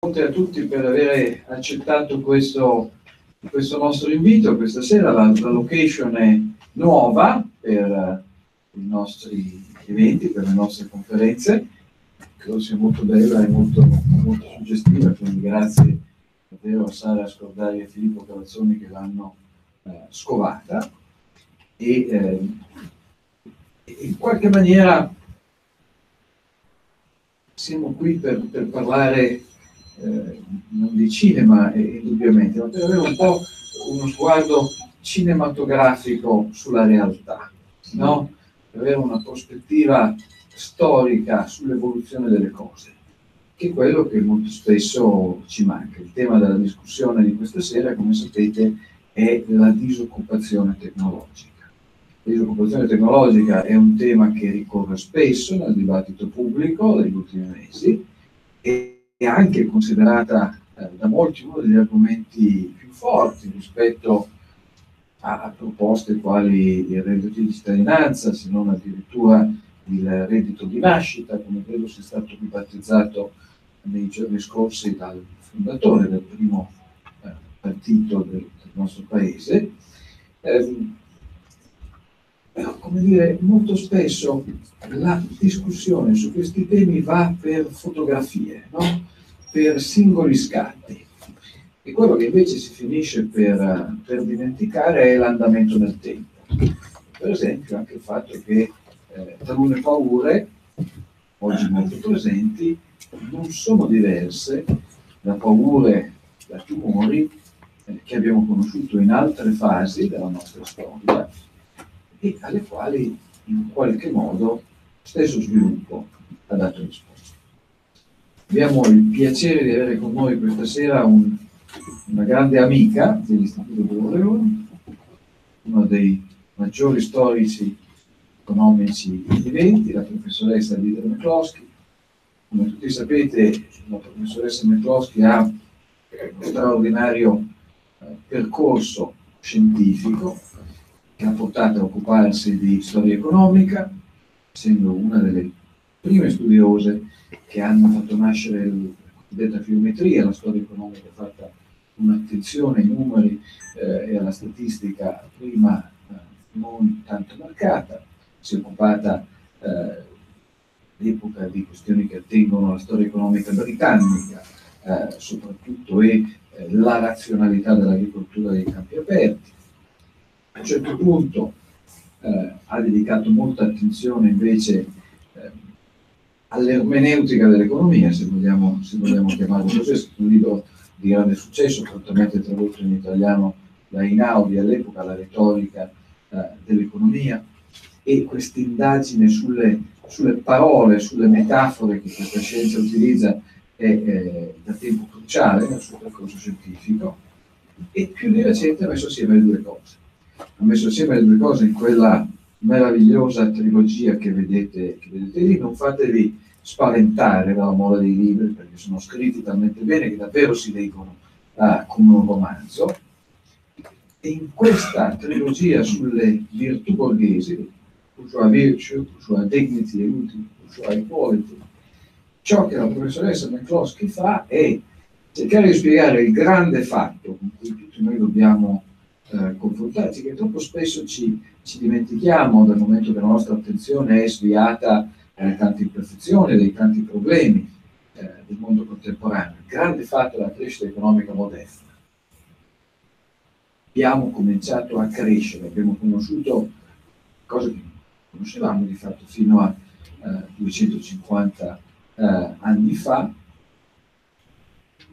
a tutti per aver accettato questo nostro invito. Questa sera la location è nuova per i nostri eventi, per le nostre conferenze. Credo sia molto bella e molto suggestiva, quindi grazie davvero a Sara Scordari e Filippo Cavazzoni che l'hanno scovata e in qualche maniera siamo qui per parlare non di cinema indubbiamente, ma per avere un po' uno sguardo cinematografico sulla realtà, no? Per avere una prospettiva storica sull'evoluzione delle cose, che è quello che molto spesso ci manca. Il tema della discussione di questa sera, come sapete, è la disoccupazione tecnologica. La disoccupazione tecnologica è un tema che ricorre spesso nel dibattito pubblico negli ultimi mesi e è anche considerata da molti uno degli argomenti più forti rispetto a proposte quali il reddito di cittadinanza, se non addirittura il reddito di nascita, come credo sia stato ribattezzato nei giorni scorsi dal fondatore del primo partito del nostro paese. Però, come dire, molto spesso la discussione su questi temi va per fotografie, no? Per singoli scatti. E quello che invece si finisce per dimenticare è l'andamento del tempo. Per esempio anche il fatto che talune paure, oggi molto presenti, non sono diverse da paure, da timori che abbiamo conosciuto in altre fasi della nostra storia e alle quali in qualche modo lo stesso sviluppo ha dato risposta. Abbiamo il piacere di avere con noi questa sera una grande amica dell'Istituto di Leoni, uno dei maggiori storici economici viventi, la professoressa Deirdre McCloskey. Come tutti sapete, la professoressa McCloskey ha uno straordinario percorso scientifico che ha portato a occuparsi di storia economica, essendo una delle prime studiose che hanno fatto nascere la cosiddetta filmetria, la storia economica fatta un'attenzione ai numeri e alla statistica prima non tanto marcata. Si è occupata all'epoca di questioni che attengono alla storia economica britannica, soprattutto la razionalità dell'agricoltura dei campi aperti. A un certo punto ha dedicato molta attenzione invece all'ermeneutica dell'economia, se vogliamo chiamarlo così. È stato un libro di grande successo, fortemente tradotto in italiano da Einaudi all'epoca, la retorica dell'economia, e questa indagine sulle parole, sulle metafore che questa scienza utilizza è da tempo cruciale nel suo percorso scientifico, e più di recente ha messo assieme le due cose. Ha messo assieme le due cose in quella meravigliosa trilogia che vedete lì. Non fatevi spaventare dalla moda dei libri, perché sono scritti talmente bene che davvero si leggono come un romanzo. E in questa trilogia sulle virtù borghesi, bourgeois virtue, bourgeois dignity e l'ultimo bourgeois equality, ciò che la professoressa McCloskey fa è cercare di spiegare il grande fatto con cui tutti noi dobbiamo confrontarci, che troppo spesso ci dimentichiamo dal momento che la nostra attenzione è sviata dalle tante imperfezioni, dai tanti problemi del mondo contemporaneo. Il grande fatto della crescita economica moderna. Abbiamo cominciato a crescere, abbiamo conosciuto cose che non conoscevamo di fatto fino a 250 anni fa.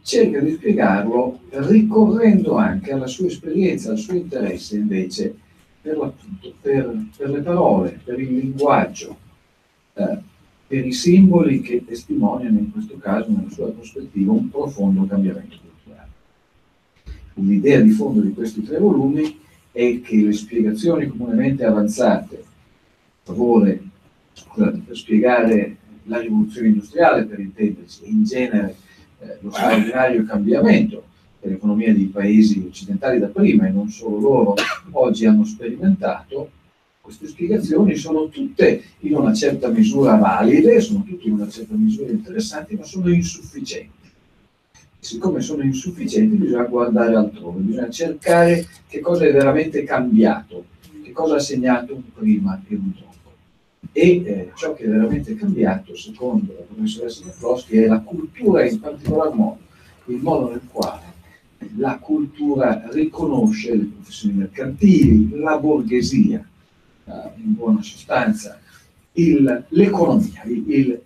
Cerca di spiegarlo ricorrendo anche alla sua esperienza, al suo interesse invece per l'appunto, per le parole, per il linguaggio, per i simboli che testimoniano in questo caso, nella sua prospettiva, un profondo cambiamento culturale. L'idea di fondo di questi 3 volumi è che le spiegazioni comunemente avanzate per spiegare la rivoluzione industriale, per intenderci, in genere lo straordinario cambiamento che l'economia dei paesi occidentali da prima e non solo loro oggi hanno sperimentato, queste spiegazioni sono tutte in una certa misura valide, sono tutte in una certa misura interessanti, ma sono insufficienti. Siccome sono insufficienti bisogna guardare altrove, bisogna cercare che cosa è veramente cambiato, che cosa ha segnato un prima e un dopo. E ciò che è veramente cambiato, secondo la professoressa McCloskey, è la cultura, in particolar modo il modo nel quale la cultura riconosce le professioni mercantili, la borghesia, in buona sostanza, l'economia, il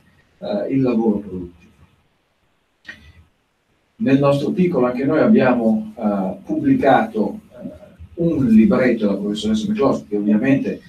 lavoro produttivo. Nel nostro piccolo anche noi abbiamo pubblicato un libretto della professoressa McCloskey, che ovviamente,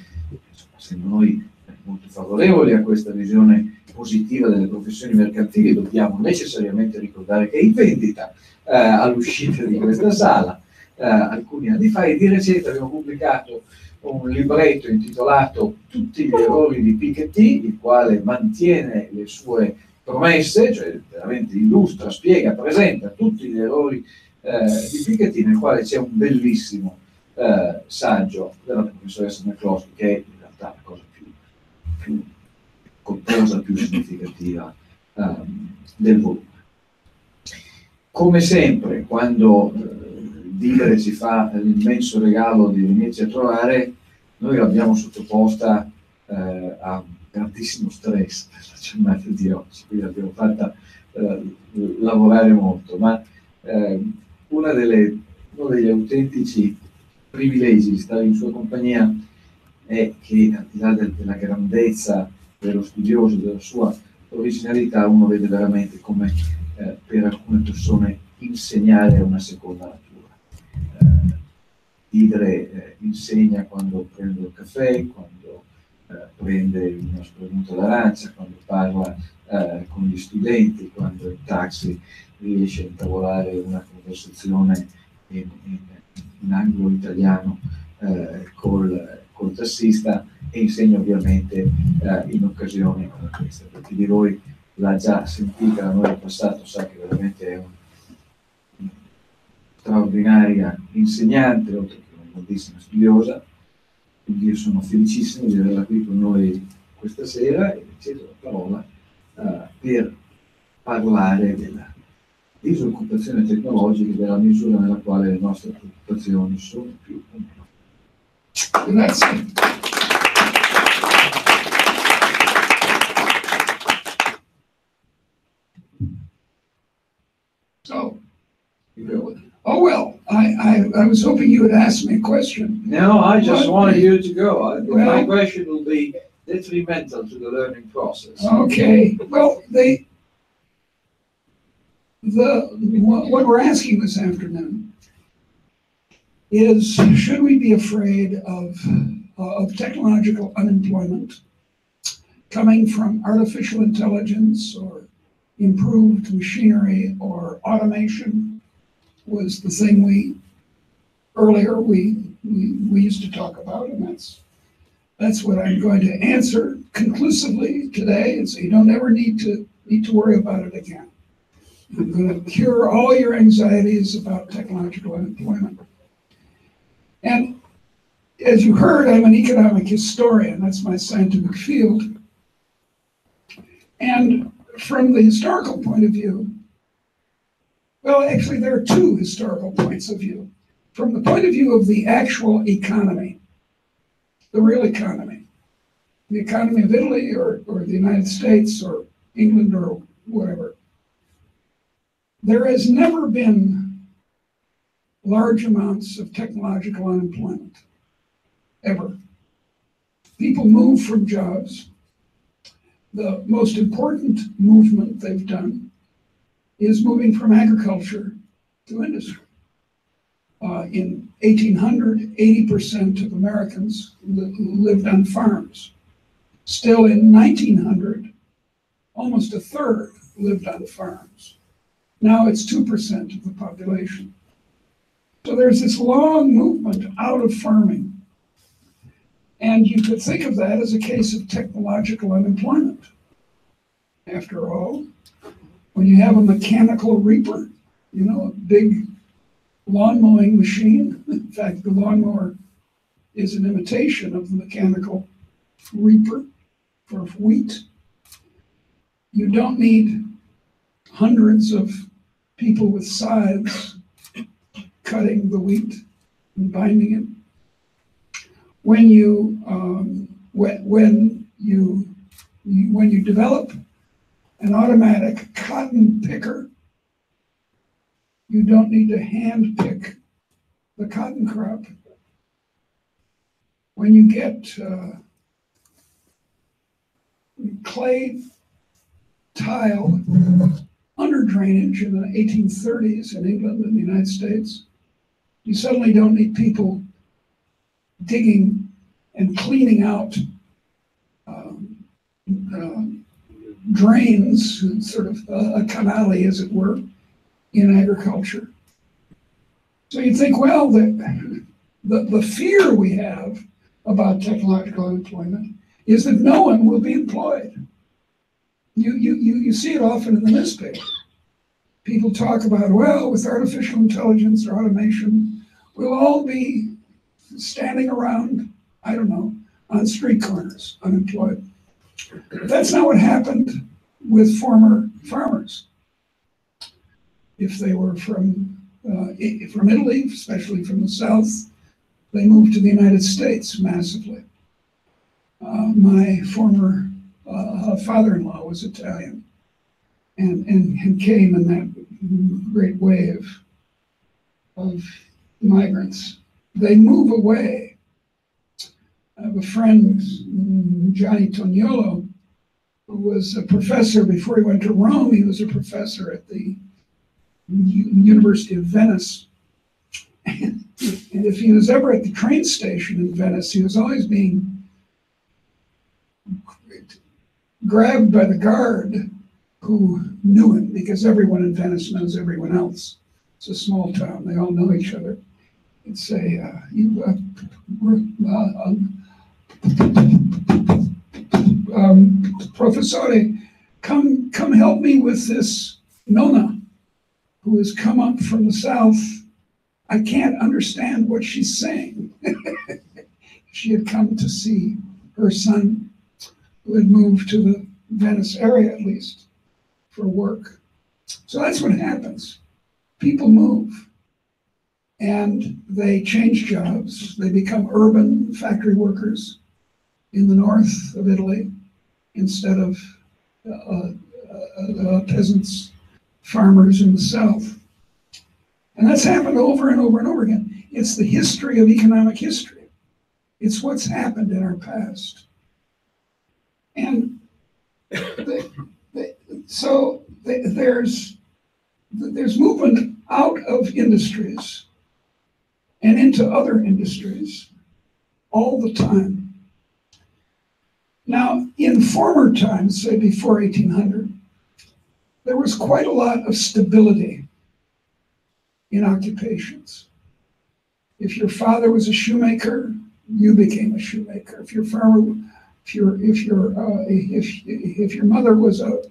essendo noi molto favorevoli a questa visione positiva delle professioni mercantili, dobbiamo necessariamente ricordare che è in vendita all'uscita di questa sala alcuni anni fa, e di recente abbiamo pubblicato un libretto intitolato Tutti gli errori di Piketty, il quale mantiene le sue promesse, cioè veramente illustra, spiega, presenta tutti gli errori di Piketty, nel quale c'è un bellissimo saggio della professoressa McCloskey, che è in realtà la cosa più corposa, più significativa del volume. Come sempre, quando Deirdre ci fa l'immenso regalo di venirci a trovare, noi l'abbiamo sottoposta a un grandissimo stress per la giornata di oggi, quindi l'abbiamo fatta lavorare molto, ma uno degli autentici privilegi di stare in sua compagnia è che, al di là della grandezza dello studioso, della sua originalità, uno vede veramente come per alcune persone insegnare è una seconda natura. Deirdre insegna quando prende il caffè, quando prende una spremuta d'arancia, quando parla con gli studenti, quando in taxi riesce a intavolare una conversazione in anglo-italiano col tassista, e insegna ovviamente in occasioni come questa. Per chi di voi l'ha già sentita da noi in passato sa che veramente è una straordinaria insegnante, oltre che una grandissima studiosa, quindi io sono felicissimo di averla qui con noi questa sera e vi cedo la parola per parlare della disoccupazione tecnologica e della misura nella quale le nostre preoccupazioni sono più o meno. Grazie. So, oh well, I was hoping you would ask me a question. No, I just wanted you to go. My question will be detrimental to the learning process. Okay, well, what we're asking this afternoon is, should we be afraid of technological unemployment coming from artificial intelligence or improved machinery or automation? Was the thing we used to talk about, and that's what I'm going to answer conclusively today, and so you don't ever need to worry about it again. I'm going to cure all your anxieties about technological unemployment. And as you heard, I'm an economic historian. That's my scientific field. And from the historical point of view, well, actually, there are two historical points of view. From the point of view of the actual economy, the real economy, the economy of Italy or the United States or England or whatever, there has never been large amounts of technological unemployment, ever. People move from jobs. The most important movement they've done is moving from agriculture to industry. In 1800, 80% of Americans lived on farms. Still in 1900, almost a third lived on farms. Now it's 2% of the population. So there's this long movement out of farming. And you could think of that as a case of technological unemployment. After all, when you have a mechanical reaper, a big lawn mowing machine, in fact, the lawnmower is an imitation of the mechanical reaper for wheat. You don't need hundreds of people with scythes cutting the wheat and binding it. When you develop an automatic cotton picker, you don't need to hand pick the cotton crop. When you get clay tile under drainage in the 1830s in England and the United States, you suddenly don't need people digging and cleaning out drains, sort of a canale, as it were, in agriculture. So you think, well, the fear we have about technological unemployment is that no one will be employed. You see it often in the newspaper. People talk about, well, with artificial intelligence or automation, we'll all be standing around, I don't know, on street corners, unemployed. But that's not what happened with former farmers. If they were from Italy, especially from the South, they moved to the United States massively. My former father-in-law was Italian and came in that great wave of migrants. They move away. I have a friend, Johnny Toniolo, who was a professor before he went to Rome. He was a professor at the University of Venice. And if he was ever at the train station in Venice, he was always being grabbed by the guard who knew him, because everyone in Venice knows everyone else. It's a small town. They all know each other. He'd say, Professore, come help me with this Nonna who has come up from the South. I can't understand what she's saying. She had come to see her son, who had moved to the Venice area, at least, for work. So that's what happens. People move, and they change jobs. They become urban factory workers in the north of Italy instead of peasants, farmers in the south. And that's happened over and over and over again. It's the history of economic history. It's what's happened in our past. And so there's movement out of industries and into other industries all the time. Now, in former times, say before 1800, there was quite a lot of stability in occupations. If your father was a shoemaker, you became a shoemaker. If your farmer, if your mother was a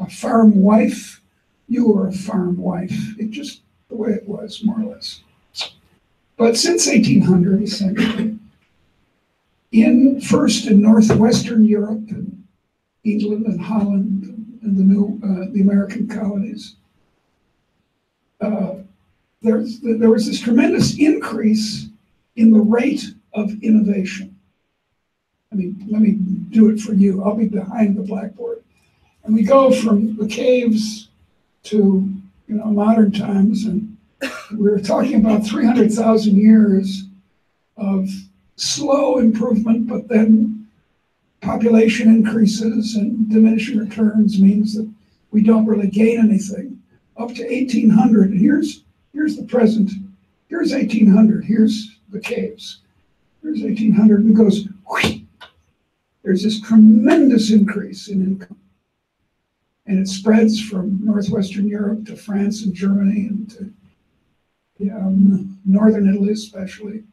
farm wife, you were a farm wife. It just the way it was, more or less. But since 1800, essentially, first in northwestern Europe and England and Holland and the American colonies, there was this tremendous increase in the rate of innovation. I mean, let me do it for you. I'll be behind the blackboard. And we go from the caves to modern times, and we're talking about 300,000 years of slow improvement, but then population increases and diminishing returns means that we don't really gain anything. Up to 1800, and here's the present. Here's 1800. Here's the caves. Here's 1800, and it goes. Whoosh. There's this tremendous increase in income, and it spreads from northwestern Europe to France and Germany and to northern Italy, especially.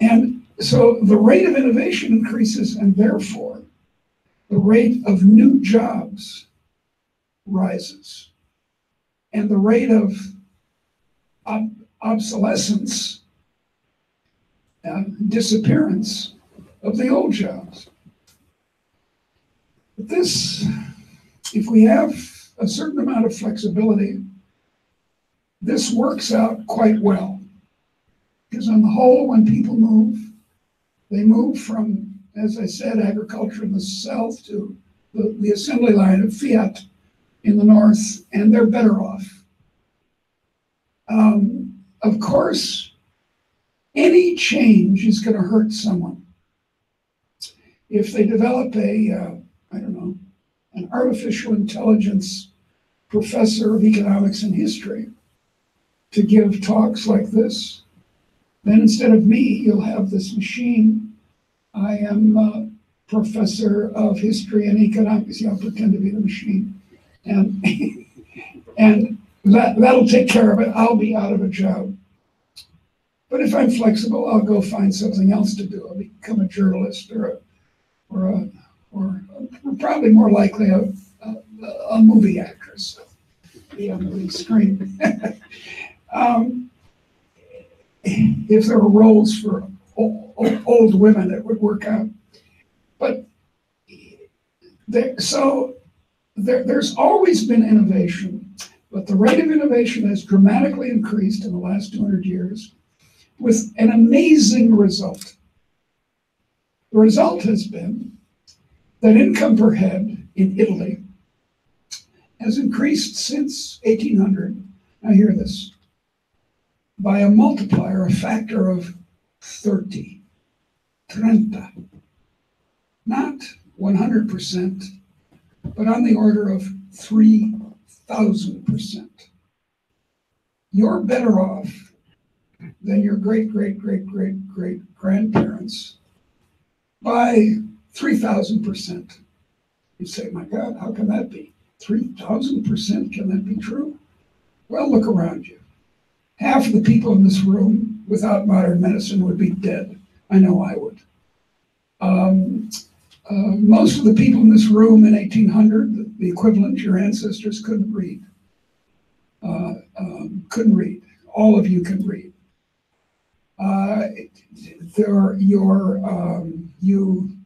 And so the rate of innovation increases, and therefore the rate of new jobs rises, and the rate of obsolescence, disappearance of the old jobs. But this, if we have a certain amount of flexibility, this works out quite well. Because on the whole, when people move, they move from, as I said, agriculture in the south to the assembly line of fiat in the north, and they're better off. Of course, any change is going to hurt someone. If they develop an artificial intelligence professor of economics and history to give talks like this, then instead of me, you'll have this machine. I am a professor of history and economics. I'll pretend to be the machine. And that'll take care of it. I'll be out of a job. But if I'm flexible, I'll go find something else to do. I'll become a journalist or probably more likely a movie actress. Be on the big screen. If there were roles for old women, it would work out. But there's always been innovation, but the rate of innovation has dramatically increased in the last 200 years with an amazing result. The result has been that income per head in Italy has increased since 1800. Now hear this. By a multiplier, a factor of 30. Not 100%, but on the order of 3,000%. You're better off than your great-great-great-great-great-grandparents by 3,000%. You say, my God, how can that be? 3,000%, can that be true? Well, look around you. Half of the people in this room without modern medicine would be dead. I know I would. Most of the people in this room in 1800, the equivalent, your ancestors couldn't read. Couldn't read. All of you can read.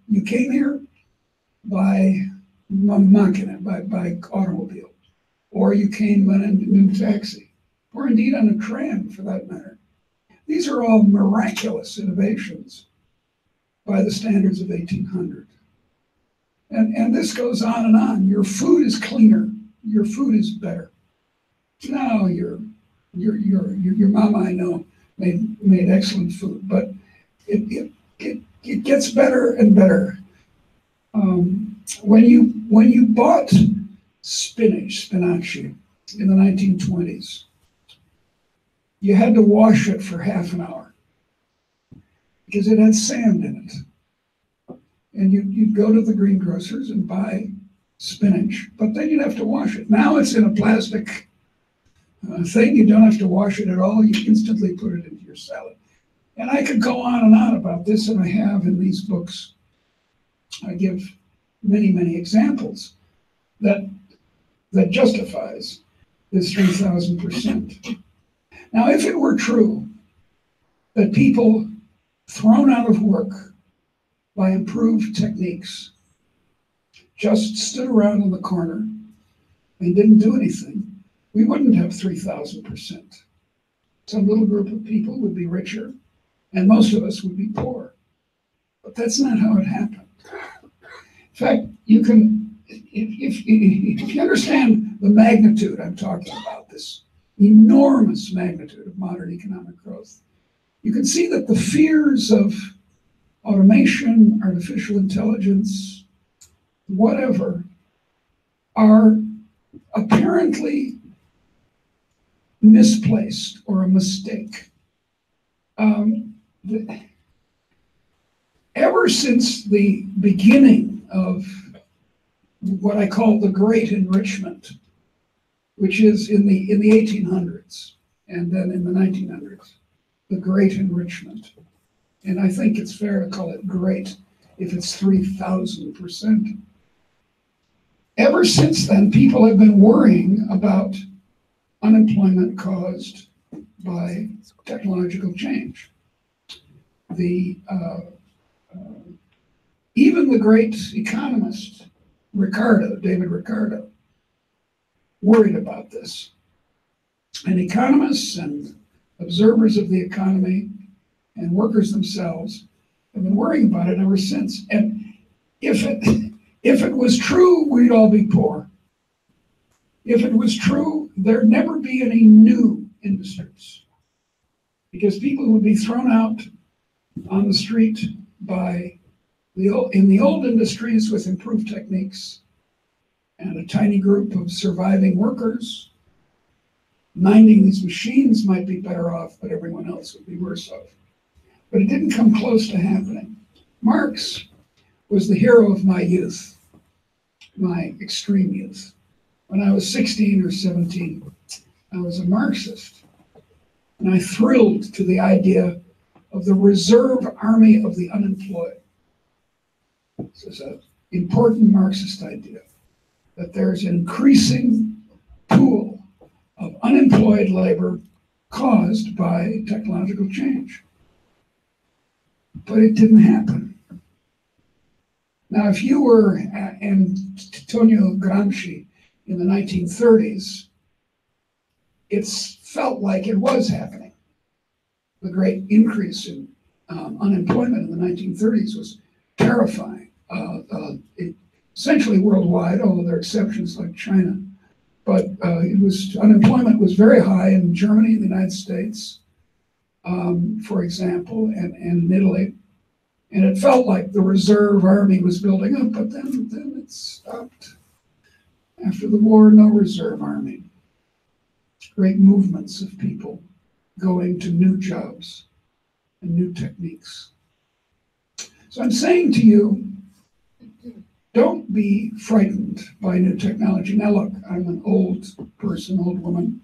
You came here by machina, by automobile, or you came in a new taxi, or indeed on a tram for that matter. These are all miraculous innovations by the standards of 1800. And this goes on and on. Your food is cleaner. Your food is better. Now your mama, I know, made excellent food, but it gets better and better. When you bought spinach in the 1920s, you had to wash it for half an hour because it had sand in it. And you'd go to the greengrocers and buy spinach, but then you'd have to wash it. Now it's in a plastic thing. You don't have to wash it at all. You instantly put it into your salad. And I could go on and on about this, and I have in these books. I give many, many examples that justifies this 3,000%. Now, if it were true that people thrown out of work by improved techniques just stood around in the corner and didn't do anything, we wouldn't have 3,000%. Some little group of people would be richer, and most of us would be poor. But that's not how it happened. In fact, you can, if you understand the magnitude I'm talking about, this enormous magnitude of modern economic growth, you can see that the fears of automation, artificial intelligence, whatever, are apparently misplaced or a mistake. Ever since the beginning of what I call the Great Enrichment, which is in the 1800s and then in the 1900s, the Great Enrichment. And I think it's fair to call it great if it's 3,000%. Ever since then, people have been worrying about unemployment caused by technological change. Even the great economist, David Ricardo, worried about this. And economists and observers of the economy and workers themselves have been worrying about it ever since. And if it was true, we'd all be poor. If it was true, there'd never be any new industries, because people would be thrown out on the street in the old industries with improved techniques and a tiny group of surviving workers. Minding these machines might be better off, but everyone else would be worse off. But it didn't come close to happening. Marx was the hero of my youth, my extreme youth. When I was 16 or 17, I was a Marxist. And I thrilled to the idea of the reserve army of the unemployed. This is an important Marxist idea, that there's an increasing pool of unemployed labor caused by technological change. But it didn't happen. Now, if you were Antonio Gramsci in the 1930s, it felt like it was happening. The great increase in unemployment in the 1930s was terrifying, essentially worldwide, although there are exceptions like China. But unemployment was very high in Germany and the United States, for example, and in Italy. And it felt like the reserve army was building up, but then it stopped. After the war, no reserve army. Great movements of people going to new jobs and new techniques. So I'm saying to you, don't be frightened by new technology. Now look, I'm an old person, old woman.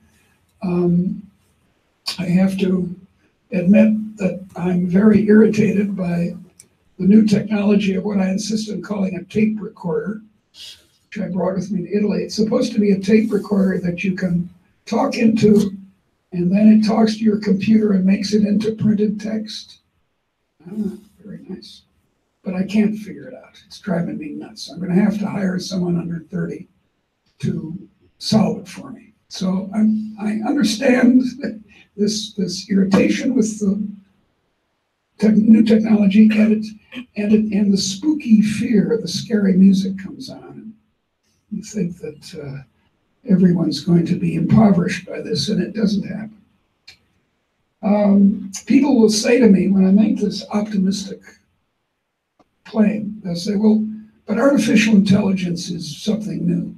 I have to admit that I'm very irritated by the new technology of what I insist on calling a tape recorder, which I brought with me to Italy. It's supposed to be a tape recorder that you can talk into, and then it talks to your computer and makes it into printed text. Very nice. But I can't figure it out. It's driving me nuts. I'm going to have to hire someone under 30 to solve it for me. So I understand this irritation with the new technology, and the spooky fear, the scary music comes on. And you think that everyone's going to be impoverished by this, and it doesn't happen. People will say to me when I make this optimistic claim, they'll say, well, but artificial intelligence is something new.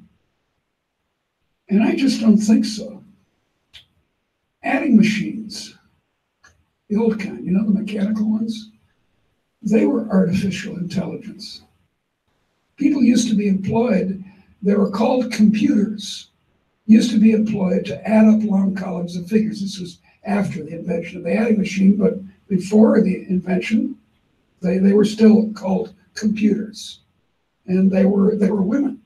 And I just don't think so. Adding machines, the old kind, the mechanical ones, they were artificial intelligence. People used to be employed, they were called computers, used to be employed to add up long columns of figures. This was after the invention of the adding machine, but before the invention, they were still called computers. And they were women,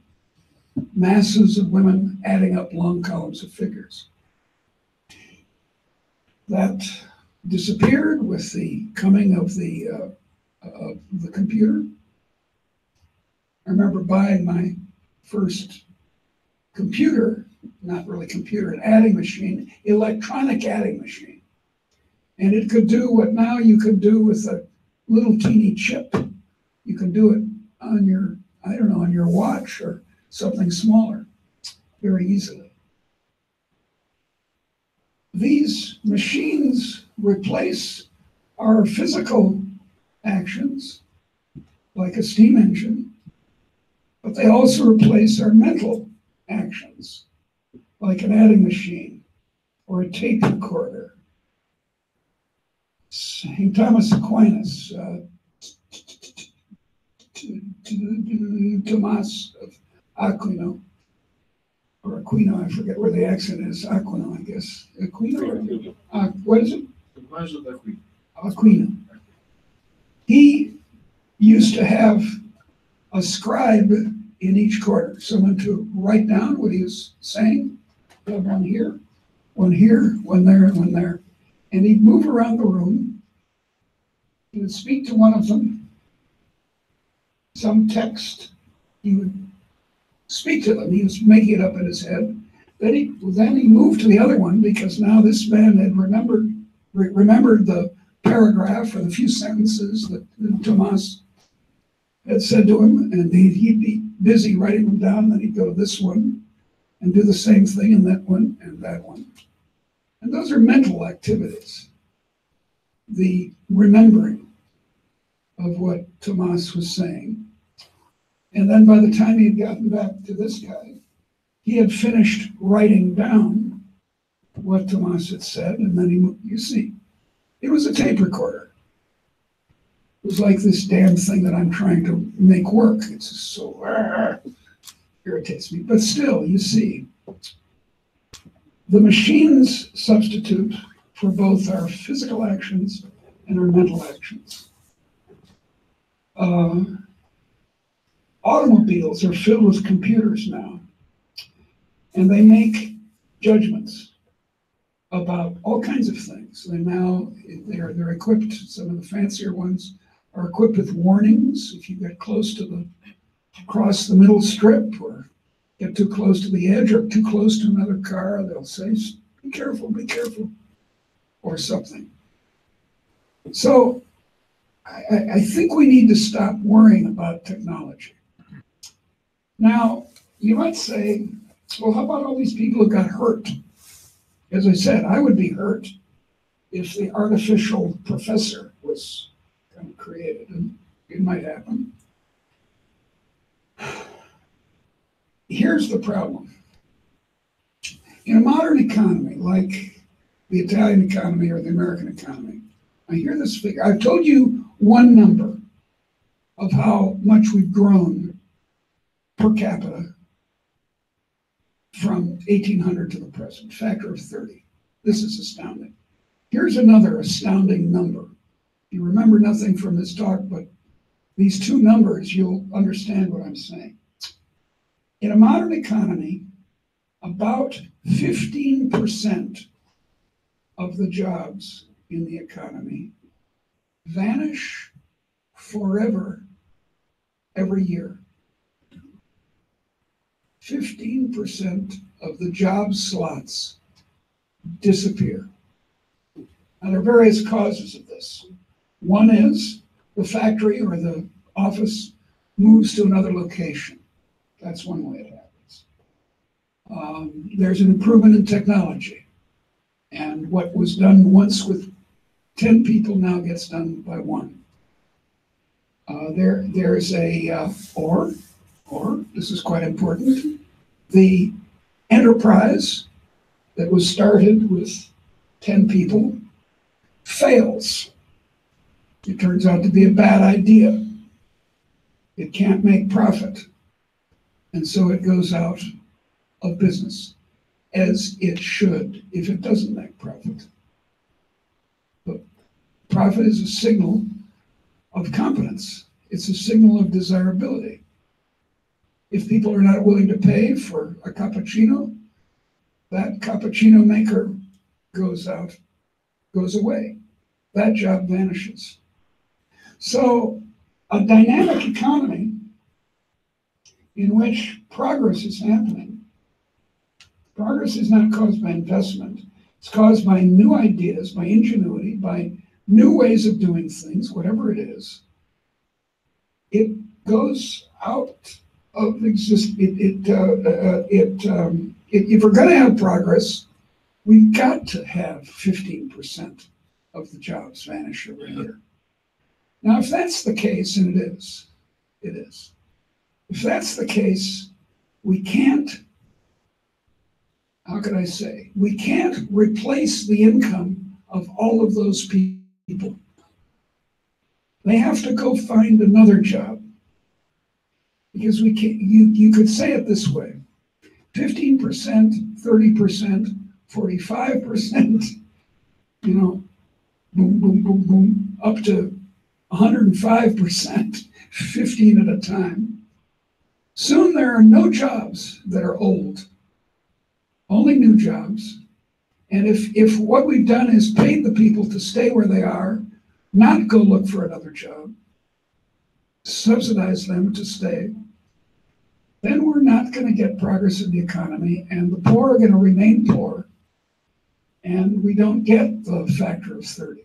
masses of women adding up long columns of figures. That disappeared with the coming of the computer. I remember buying my first computer, not really computer, an adding machine, electronic adding machine. And it could do what now you could do with a little teeny chip. You can do it on your, on your watch or something smaller very easily. These machines replace our physical actions, like a steam engine, but they also replace our mental actions, like an adding machine or a tape recorder. St. Thomas Aquinas, Tomas of Aquino, or Aquino, I forget where the accent is, Aquino, I guess. Aquino? What is it? Aquino. He used to have a scribe in each corner, someone to write down what he was saying. One here, one there, and one there. And he'd move around the room. He would speak to one of them, some text. He would speak to them. He was making it up in his head. Then he moved to the other one because now this man had remembered the paragraph or the few sentences that Tomas had said to him, and he'd be busy writing them down. Then he'd go to this one and do the same thing, and that one and that one. And those are mental activities. The remembering of what Tomas was saying. And then by the time he had gotten back to this guy, he had finished writing down what Tomas had said, and then you see, it was a tape recorder. It was like this damn thing that I'm trying to make work. It's just so irritates me. But still, you see, the machines substitute for both our physical actions and our mental actions. Automobiles are filled with computers now, and they make judgments about all kinds of things. They're equipped, some of the fancier ones are equipped with warnings. If you get close to cross the middle strip or get too close to the edge or too close to another car, they'll say, be careful, or something. So I think we need to stop worrying about technology. Now, you might say, well, how about all these people who got hurt? As I said, I would be hurt if the artificial professor was kind of created, and it might happen. Here's the problem. In a modern economy, like the Italian economy or the American economy, I hear this figure. I've told you one number of how much we've grown per capita from 1800 to the present, factor of 30. This is astounding. Here's another astounding number. You remember nothing from this talk, but these two numbers, you'll understand what I'm saying. In a modern economy, about 15% of the jobs in the economy vanish forever every year. 15% of the job slots disappear. Now, there are various causes of this. One is the factory or the office moves to another location. That's one way it happens. There's an improvement in technology. And what was done once with 10 people now gets done by one. There's a, or this is quite important, the enterprise that was started with 10 people fails. It turns out to be a bad idea. It can't make profit. And so it goes out of business, as it should if it doesn't make profit. But profit is a signal of competence. It's a signal of desirability. If people are not willing to pay for a cappuccino, that cappuccino maker goes away. That job vanishes. So a dynamic economy in which progress is happening. Progress is not caused by investment. It's caused by new ideas, by ingenuity, by new ways of doing things, whatever it is. It goes out of existence. If we're going to have progress, we've got to have 15% of the jobs vanish every year. Now, if that's the case, and it is. If that's the case, we can't, how can I say, we can't replace the income of all of those people. They have to go find another job. Because we can't, you could say it this way, 15%, 30%, 45%, boom, boom, boom, boom, boom, up to 105%, 15 at a time. Soon there are no jobs that are old, only new jobs. And if what we've done is paid the people to stay where they are, not go look for another job, subsidize them to stay, then we're not going to get progress in the economy, and the poor are going to remain poor, and we don't get the factor of 30.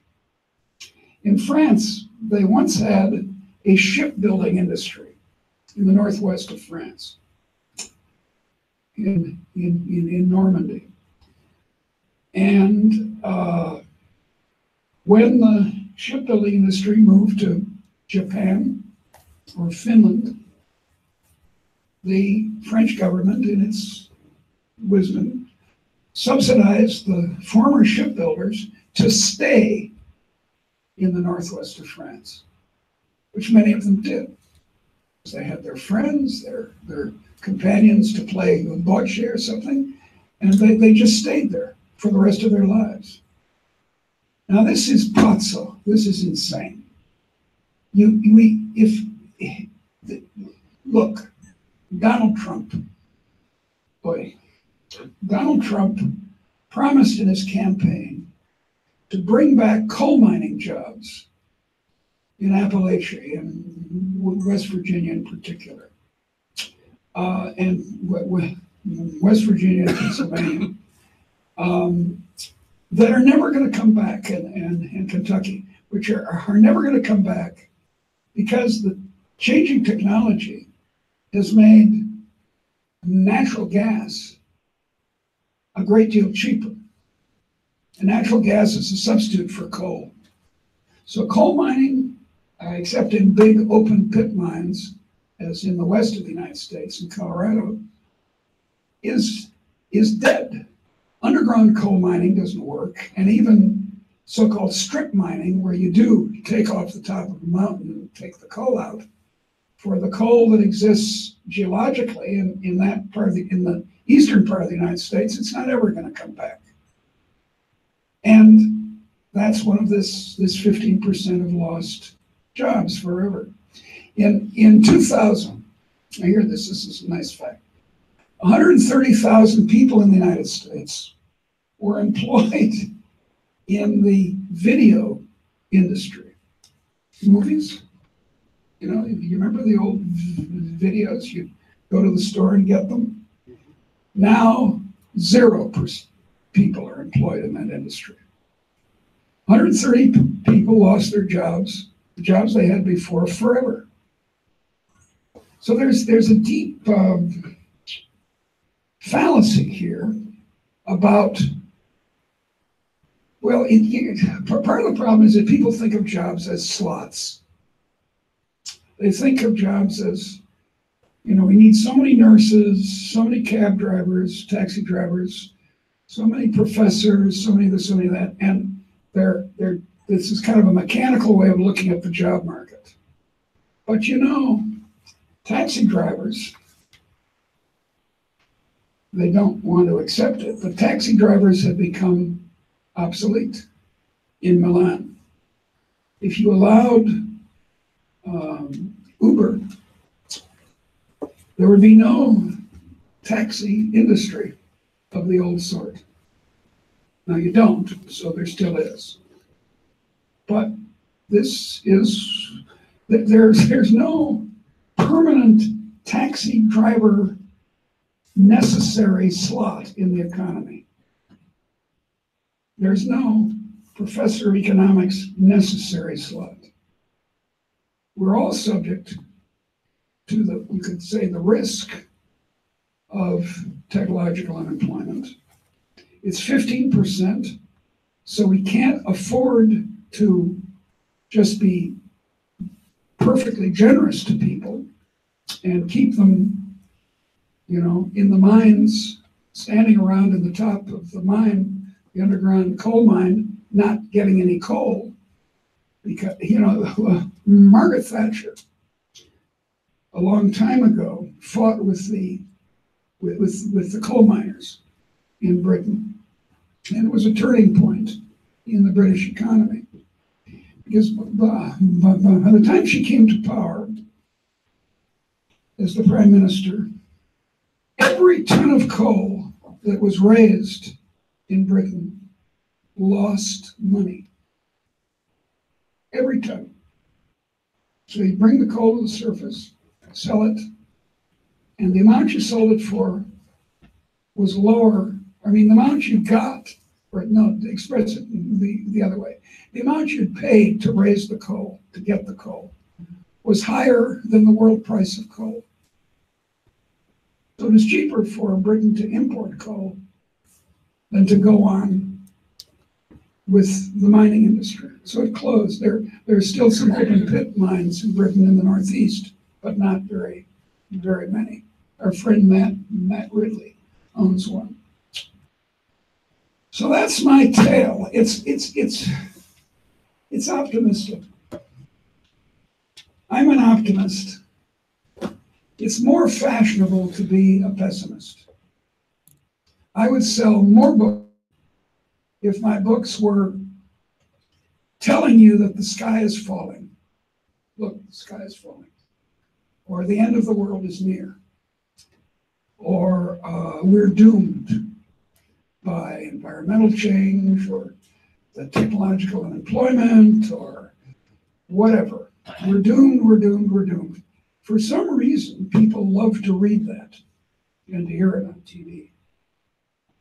In France, they once had a shipbuilding industry in the northwest of France, in Normandy. And when the shipbuilding industry moved to Japan or Finland, the French government, in its wisdom, subsidized the former shipbuilders to stay in the northwest of France, which many of them did. They had their friends, their companions to play bocce or something, and they just stayed there for the rest of their lives. Now this is pazzo. This is insane. Look, Donald Trump promised in his campaign to bring back coal mining jobs in Appalachia, in West Virginia in particular, and West Virginia and Pennsylvania, that are never going to come back, and Kentucky, which are never going to come back because the changing technology has made natural gas a great deal cheaper. And natural gas is a substitute for coal. So coal mining, except in big open pit mines, as in the west of the United States, in Colorado, is dead. Underground coal mining doesn't work, and even so-called strip mining, where you do take off the top of a mountain and take the coal out, for the coal that exists geologically in that part of in the eastern part of the United States, it's not ever going to come back. And that's one of this 15% of lost jobs forever. In 2000, I hear this is a nice fact, 130,000 people in the United States were employed in the video industry. Movies, you remember the old videos? You'd go to the store and get them. Now, 0% people are employed in that industry. 130 people lost their jobs, the jobs they had before, forever. So there's a deep fallacy here about, well, part of the problem is that people think of jobs as slots. They think of jobs as, we need so many nurses, so many cab drivers, taxi drivers, so many professors, so many this, so many that, and this is kind of a mechanical way of looking at the job market. But taxi drivers, they don't want to accept it, but taxi drivers have become obsolete in Milan. If you allowed Uber, there would be no taxi industry of the old sort. Now you don't, so there still is. But there's no permanent taxi driver necessary slot in the economy. There's no professor of economics necessary slot. We're all subject to we could say, the risk of technological unemployment. It's 15%, so we can't afford to just be perfectly generous to people and keep them, in the mines, standing around in the top of the mine, the underground coal mine, not getting any coal. Because, Margaret Thatcher, a long time ago, fought with the coal miners in Britain. And it was a turning point in the British economy. Because by the time she came to power as the Prime Minister, every ton of coal that was raised in Britain lost money. Every ton. So you bring the coal to the surface, sell it, and the amount you sold it for was lower. I mean, the amount you got, or no, express it the other way. The amount you'd paid to raise the coal, to get the coal, was higher than the world price of coal. So it was cheaper for Britain to import coal than to go on with the mining industry. So it closed. There's still some open pit mines in Britain in the Northeast, but not very many. Our friend Matt Ridley owns one. So that's my tale. It's optimistic. I'm an optimist. It's more fashionable to be a pessimist. I would sell more books if my books were telling you that the sky is falling. Look, the sky is falling. Or the end of the world is near. Or we're doomed by environmental change, or the technological unemployment, or whatever. We're doomed, we're doomed, we're doomed. For some reason, people love to read that and to hear it on TV.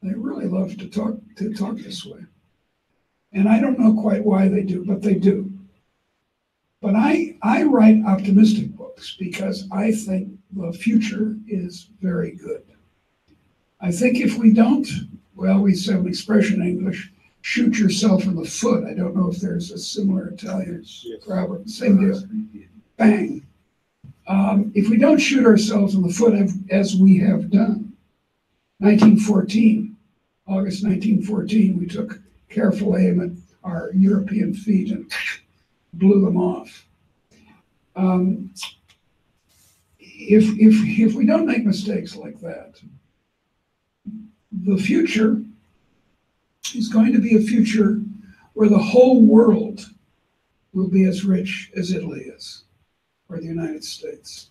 They really love to talk this way. And I don't know quite why they do, but they do. But I write optimistic books because I think the future is very good. I think if we don't, well, we have an expression in English, shoot yourself in the foot. I don't know if there's a similar Italian proverb. Same deal. Bang. If we don't shoot ourselves in the foot as we have done, 1914, August 1914, we took careful aim at our European feet and blew them off. If we don't make mistakes like that, the future is going to be a future where the whole world will be as rich as Italy is, or the United States.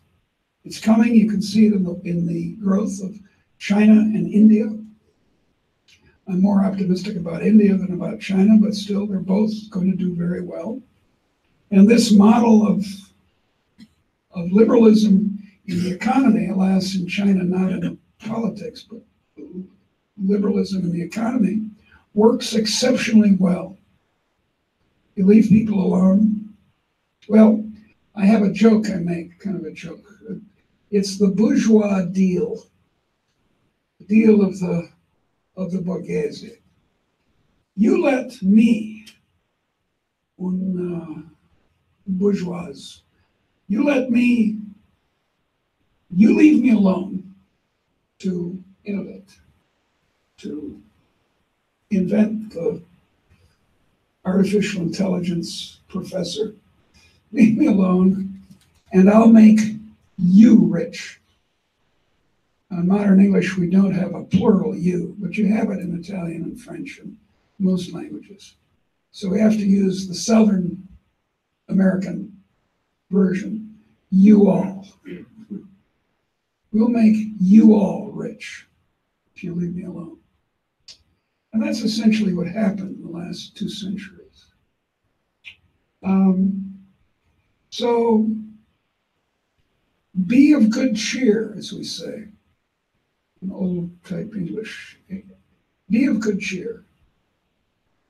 It's coming. You can see it in the growth of China and India. I'm more optimistic about India than about China, but still they're both going to do very well. And this model of liberalism in the economy, alas, in China, not in politics, but liberalism in the economy, works exceptionally well. You leave people alone. Well, I have a joke I make, kind of a joke. It's the bourgeois deal, the deal of the borghese. You let me, bourgeois, you leave me alone to innovate, to invent the artificial intelligence professor. Leave me alone, and I'll make you rich. In modern English, we don't have a plural you, but you have it in Italian and French and most languages. So we have to use the Southern American version, you all. We'll make you all rich if you leave me alone. And that's essentially what happened in the last 2 centuries. So be of good cheer, as we say in old type English. Be of good cheer.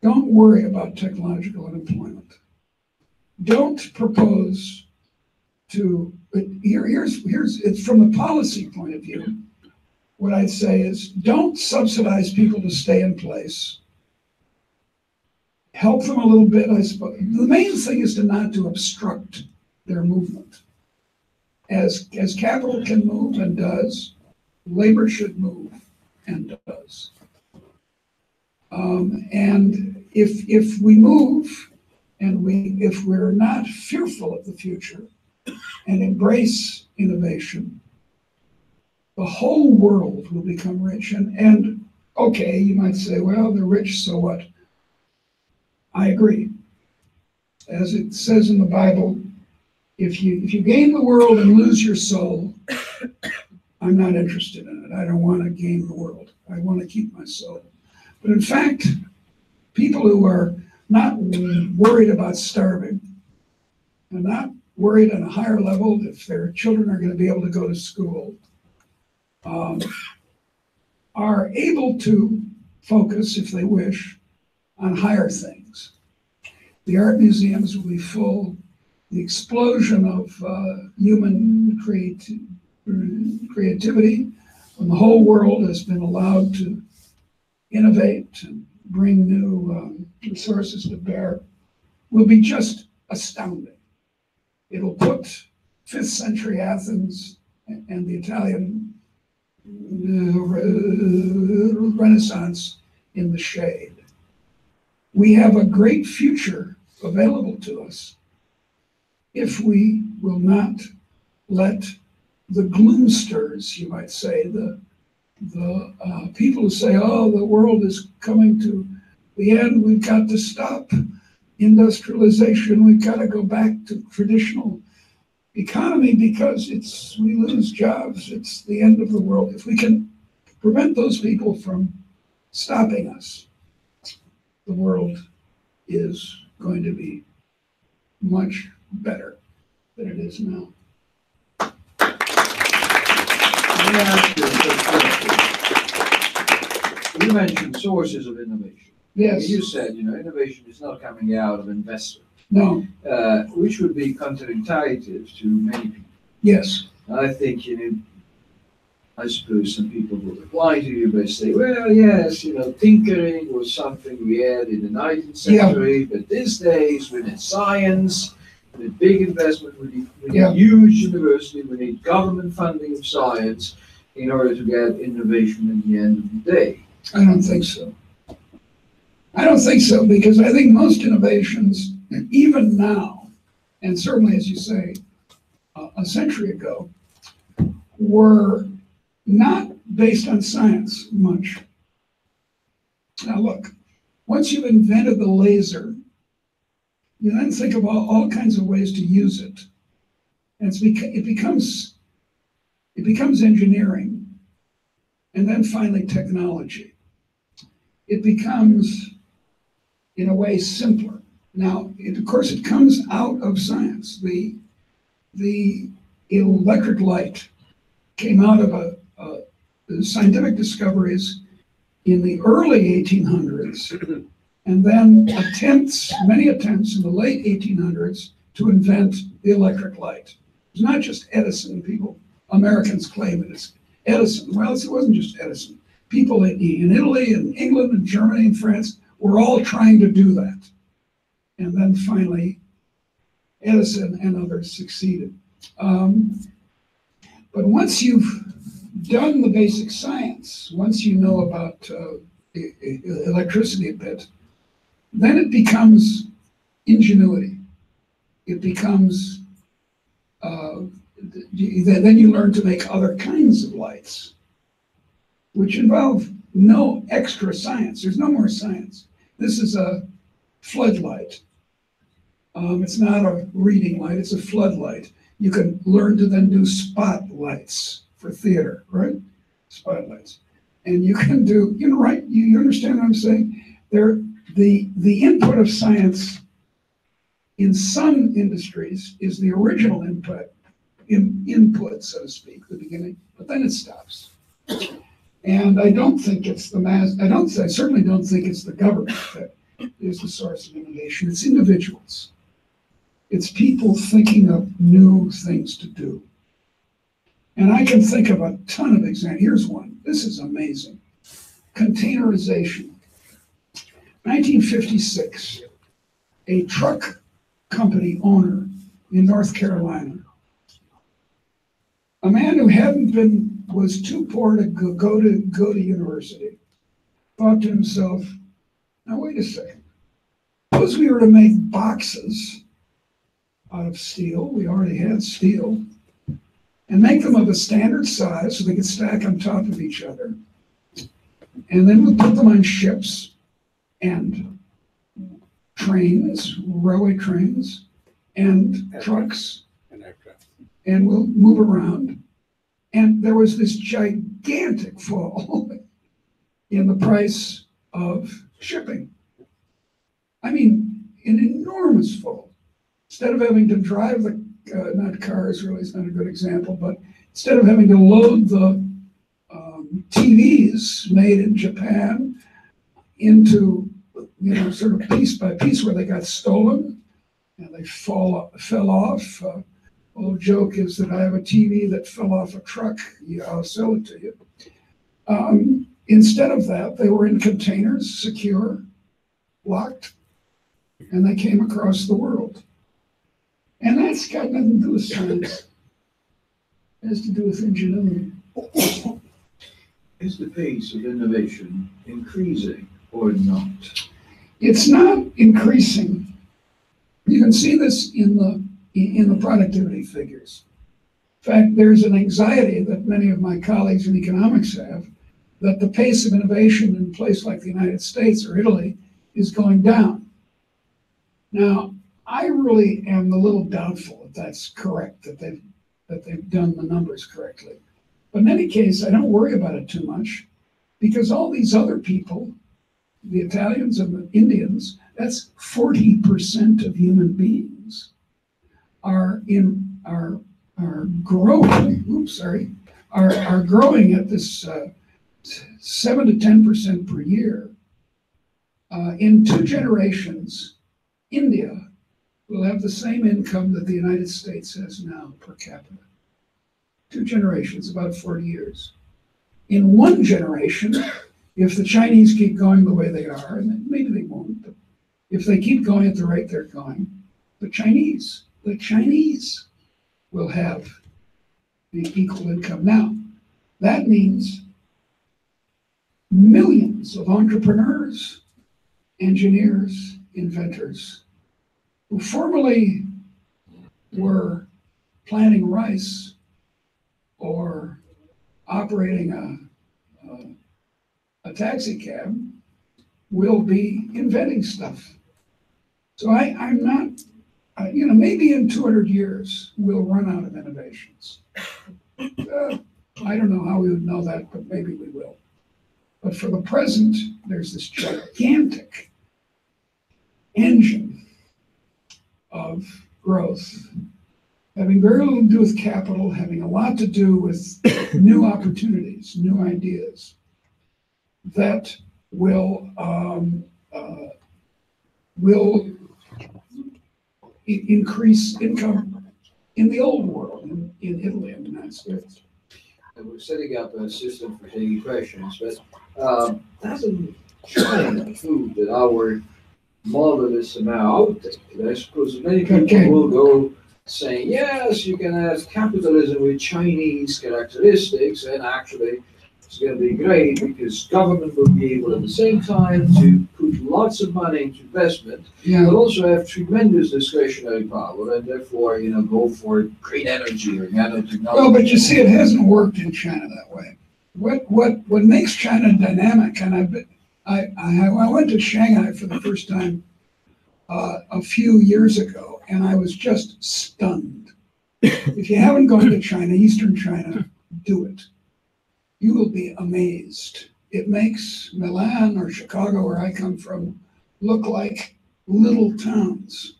Don't worry about technological unemployment. Don't propose to, here's it's from the policy point of view. What I'd say is don't subsidize people to stay in place. Help them a little bit, I suppose. The main thing is not to obstruct their movement. As capital can move and does, labor should move and does. And if we move and if we're not fearful of the future and embrace innovation, the whole world will become rich. And okay, you might say, well, they're rich, so what? I agree. As it says in the Bible, if you gain the world and lose your soul, I'm not interested in it. I don't want to gain the world. I want to keep my soul. But in fact, people who are not worried about starving and not worried on a higher level if their children are going to be able to go to school, um, are able to focus, if they wish, on higher things. The art museums will be full. The explosion of human creativity when the whole world has been allowed to innovate and bring new resources to bear will be just astounding. It'll put 5th century Athens and the Italian Renaissance in the shade. We have a great future available to us if we will not let the gloomsters, you might say, the people who say, oh, the world is coming to the end, we've got to stop industrialization, we've got to go back to traditional economy because we lose jobs, it's the end of the world. If we can prevent those people from stopping us, the world is going to be much better than it is now. Let me ask you a question. You mentioned sources of innovation. Yes. You said, innovation is not coming out of investment. No. Which would be counterintuitive to many people. Yes. I think, I suppose some people will reply to you by saying, well, yes, tinkering was something we had in the 19th century, but these days we need science, we need big investment, we need huge university, we need government funding of science in order to get innovation at the end of the day. I don't think so. I don't think so, because I think most innovations, even now, and certainly, as you say, a century ago, were not based on science much. Now look, once you've invented the laser, you then think of all kinds of ways to use it. And it becomes engineering, and then finally technology. It becomes, in a way, simpler. Now, of course, it comes out of science. The electric light came out of scientific discoveries in the early 1800s, and then many attempts in the late 1800s to invent the electric light. It's not just Edison. Americans claim it's Edison. Well, it wasn't just Edison. People in Italy and England and Germany and France were all trying to do that. And then finally, Edison and others succeeded. But once you've done the basic science, once you know about electricity a bit, then it becomes ingenuity. It becomes, then you learn to make other kinds of lights, which involve no extra science. There's no more science. This is a floodlight. It's not a reading light, it's a floodlight. You can learn to then do spotlights for theater, right? Spotlights. And you can do, right? You understand what I'm saying? The input of science in some industries is the original input, so to speak, the beginning, but then it stops. And I don't think it's I certainly don't think it's the government that is the source of innovation. It's individuals. It's people thinking of new things to do. And I can think of a ton of examples. Here's one. This is amazing. Containerization. 1956, a truck company owner in North Carolina, a man who was too poor to go to university, thought to himself, now wait a second, suppose we were to make boxes out of steel, we already had steel, and make them of a standard size so they could stack on top of each other. And then we'll put them on ships and trains, railway trains, and trucks, and we'll move around. And there was this gigantic fall in the price of shipping. I mean, an enormous fall. Instead of having to drive not cars really is not a good example, but instead of having to load the TVs made in Japan into, sort of piece by piece where they got stolen and they fell off. Old joke is that I have a TV that fell off a truck. Yeah, I'll sell it to you. Instead of that, they were in containers, secure, locked, and they came across the world. And that's got nothing to do with science. It has to do with ingenuity. Is the pace of innovation increasing or not? It's not increasing. You can see this in the productivity figures. In fact, there's an anxiety that many of my colleagues in economics have that the pace of innovation in a place like the United States or Italy is going down. Now, I really am a little doubtful if that's correct, that they've done the numbers correctly. But in any case, I don't worry about it too much because all these other people, the Italians and the Indians, that's 40% of human beings are growing. Are growing at this 7 to 10% per year. In 2 generations, India will have the same income that the United States has now per capita. 2 generations, about 40 years. In 1 generation, if the Chinese keep going the way they are, and maybe they won't, but if they keep going at the rate they're going, the Chinese will have the equal income. Now, that means millions of entrepreneurs, engineers, inventors, who formerly were planting rice or operating a taxi cab will be inventing stuff. So I'm not, maybe in 200 years we'll run out of innovations. I don't know how we would know that, but maybe we will. But for the present, there's this gigantic engine of growth, having very little to do with capital, having a lot to do with new opportunities, new ideas that will increase income in the old world, in Italy and the United States. And we're setting up a system for taking questions, but doesn't China prove that our model is somehow outdated? I suppose many people will go saying, yes, you can have capitalism with Chinese characteristics, and actually it's going to be great because government will be able at the same time to put lots of money into investment, but also have tremendous discretionary power, and therefore, go for green energy or nanotechnology. Well, but you see, it hasn't worked in China that way. What makes China dynamic, and I went to Shanghai for the first time a few years ago, and I was just stunned. If you haven't gone to China, Eastern China, do it. You will be amazed. It makes Milan or Chicago, where I come from, look like little towns.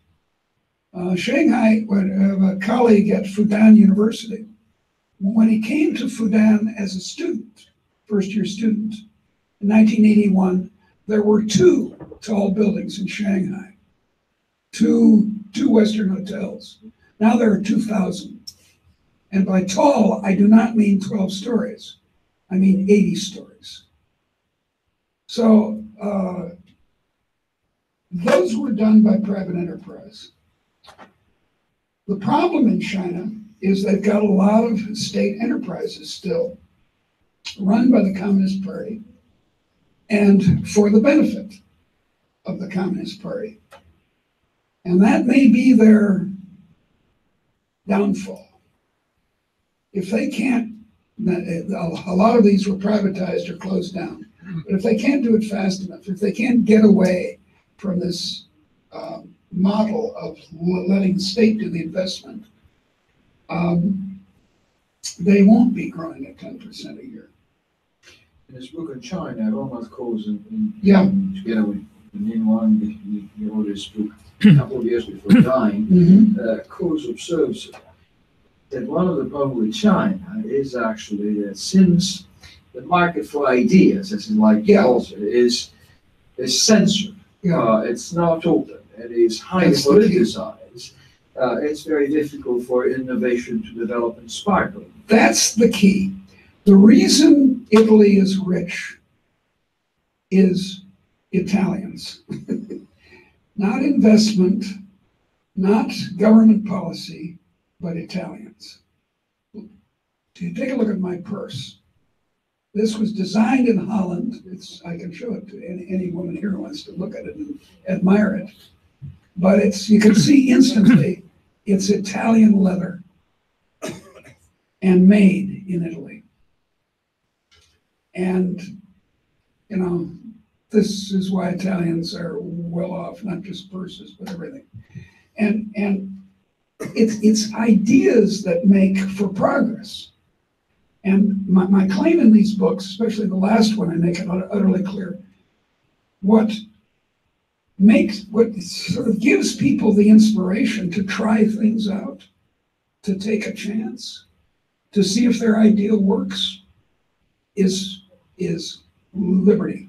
Shanghai, I have a colleague at Fudan University. When he came to Fudan as a student, first-year student, in 1981, there were 2 tall buildings in Shanghai, two Western hotels. Now there are 2,000. And by tall, I do not mean 12 stories. I mean 80 stories. So those were done by private enterprise. The problem in China is they've got a lot of state enterprises still run by the Communist Party and for the benefit of the Communist Party. And that may be their downfall. If they can't, a lot of these were privatized or closed down, but if they can't do it fast enough, if they can't get away from this model of letting the state do the investment, they won't be growing at 10% a year. In his book on China, Ronald calls together with Nin Wang, he wrote his book a couple of years before dying, Coase observes that one of the problems with China is actually that since the market for ideas, as in like also, is censored. It's not open. It is highly politicized. It's very difficult for innovation to develop and sparkle. That's the key. The reason Italy is rich is Italians. Not investment, not government policy, but Italians. You take a look at my purse. This was designed in Holland. I can show it to any woman here who wants to look at it and admire it. But you can see instantly it's Italian leather and made in Italy. And, you know, this is why Italians are well off, not just purses, but everything. And it's ideas that make for progress. And my claim in these books, especially the last one, I make it utterly clear, what sort of gives people the inspiration to try things out, to take a chance, to see if their idea works, is liberty.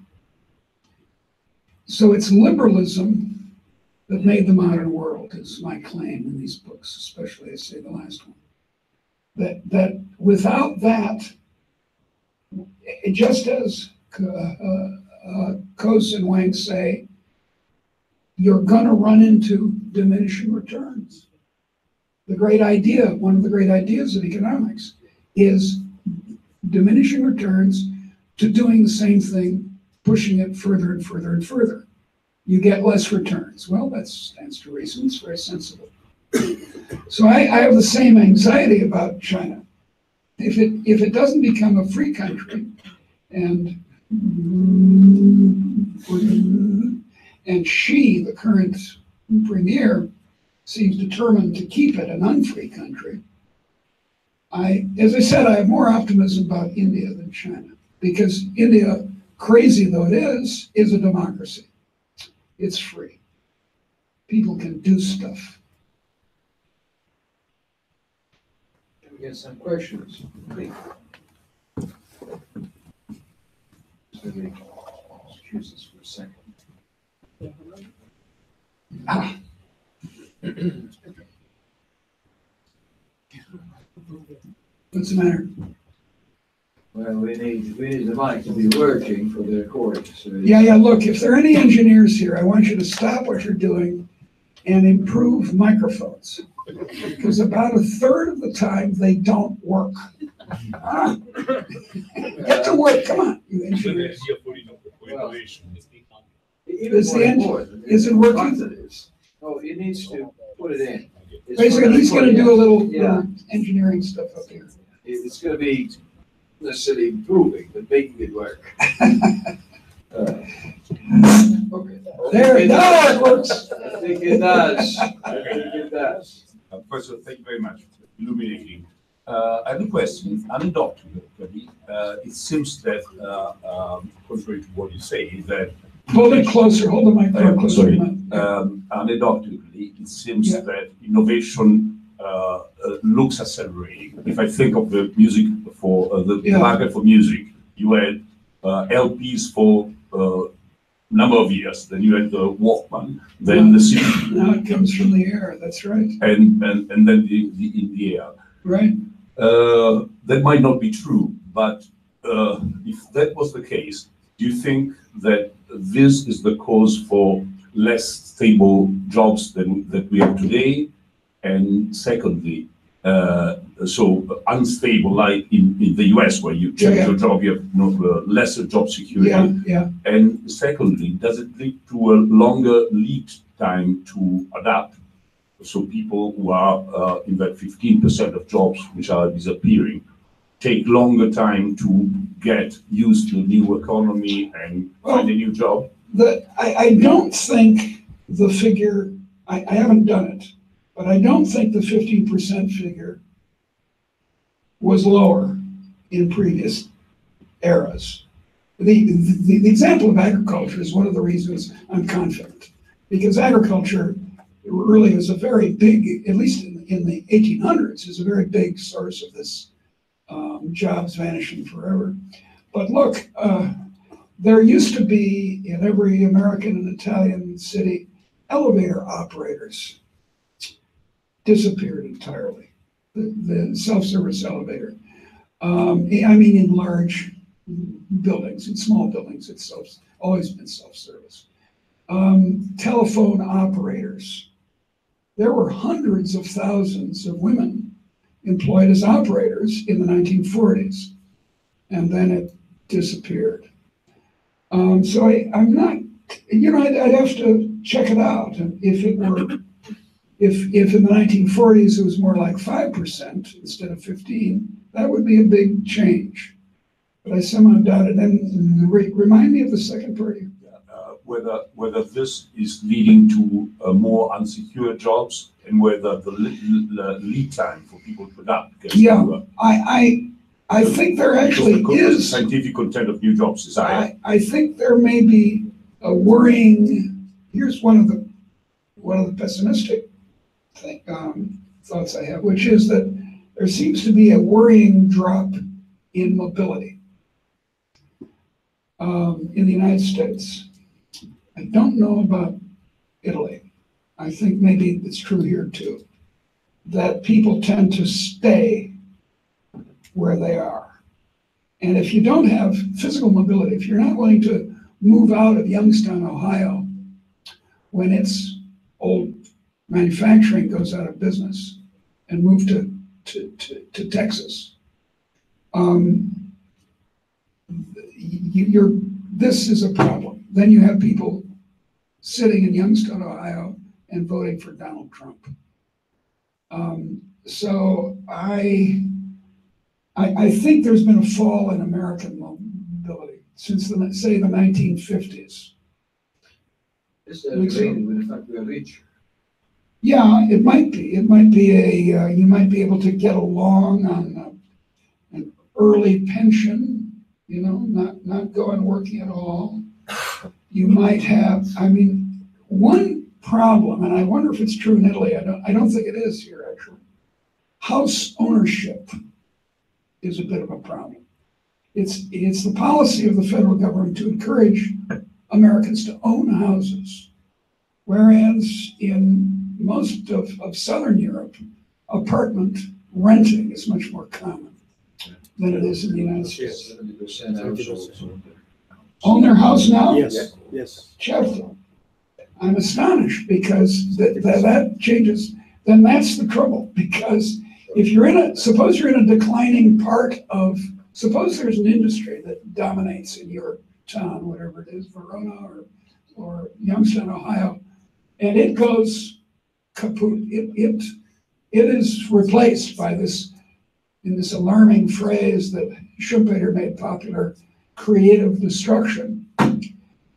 So it's liberalism that made the modern world, is my claim in these books, especially, I say, the last one. That without that, just as Coase and Wang say, you're going to run into diminishing returns. The great idea, one of the great ideas of economics, is diminishing returns to doing the same thing, pushing it further and further and further. You get less returns. Well, that stands to reason. It's very sensible. So I have the same anxiety about China. If it doesn't become a free country, and Xi, the current premier, seems determined to keep it an unfree country, as I said, I have more optimism about India than China, because India, crazy though it is a democracy. It's free. People can do stuff. Can we get some questions? Please. Excuse us for a second. What's the matter? Well, we need the mic to be working for the recording. So yeah. Look, if there are any engineers here, I want you to stop what you're doing and improve microphones, because about a third of the time they don't work. Get to work, come on, you engineers. Well, is it working? Oh, he needs to put it in. Basically, he's going to do a little engineering stuff up here. It's going to be necessarily improving, but making it work. Okay. There, now it works. I think it does. First of all, thank you very much for illuminating. I have a question. Anecdotally, it seems that, contrary to what you say, that hold it closer. Hold the microphone closer. Anecdotally, it seems that innovation looks accelerating. If I think of the music for the market for music, you had LPs for number of years, then you had the Walkman, then the CD. Now it comes from the air. That's right. And then in the air. Right. That might not be true, but if that was the case, do you think that this is the cause for less stable jobs that we have today? And secondly, so unstable, like in the US, where you change your job, you have lesser job security. And secondly, does it lead to a longer lead time to adapt? So people who are in that 15% of jobs which are disappearing take longer time to get used to the new economy and find a new job? I don't think the figure, I haven't done it, but I don't think the 15% figure was lower in previous eras. The example of agriculture is one of the reasons I'm confident, because agriculture really is a very big, at least in the 1800s, is a very big source of this jobs vanishing forever. But look, there used to be in every American and Italian city, elevator operators disappeared entirely. The self-service elevator. I mean, in large buildings, in small buildings, it's always been self-service. Telephone operators. There were hundreds of thousands of women employed as operators in the 1940s, and then it disappeared. So I'm not, I'd have to check it out. And if it were, if in the 1940s it was more like 5% instead of 15, that would be a big change. But I somehow doubt it. And remind me of the second part. Whether this is leading to more unsecure jobs and whether the lead time for people to adapt gets longer. I think there actually is scientific content of new jobs is higher. I think there may be a worrying. Here's one of the pessimistic thoughts I have, which is that there seems to be a worrying drop in mobility in the United States. I don't know about Italy. I think maybe it's true here too, that people tend to stay where they are. And if you don't have physical mobility, if you're not willing to move out of Youngstown, Ohio, when its old manufacturing goes out of business and move to Texas, this is a problem. Then you have people sitting in Youngstown, Ohio, and voting for Donald Trump. So I think there's been a fall in American mobility since the 1950s. Is that related with the fact we are rich? Yeah, it might be. It might be you might be able to get along on an early pension. Not going working at all. You might have. I mean, one problem, and I wonder if it's true in Italy. I don't think it is here actually. House ownership is a bit of a problem. It's the policy of the federal government to encourage Americans to own houses, whereas in most of Southern Europe, apartment renting is much more common than it is in the United States. 70% Own their house now? Yes. Certo. I'm astonished because that changes. Then that's the trouble, because if suppose you're in a declining part of, suppose there's an industry that dominates in your town, whatever it is, Verona or Youngstown, Ohio, and it goes kaput. It is replaced by this alarming phrase that Schumpeter made popular, creative destruction.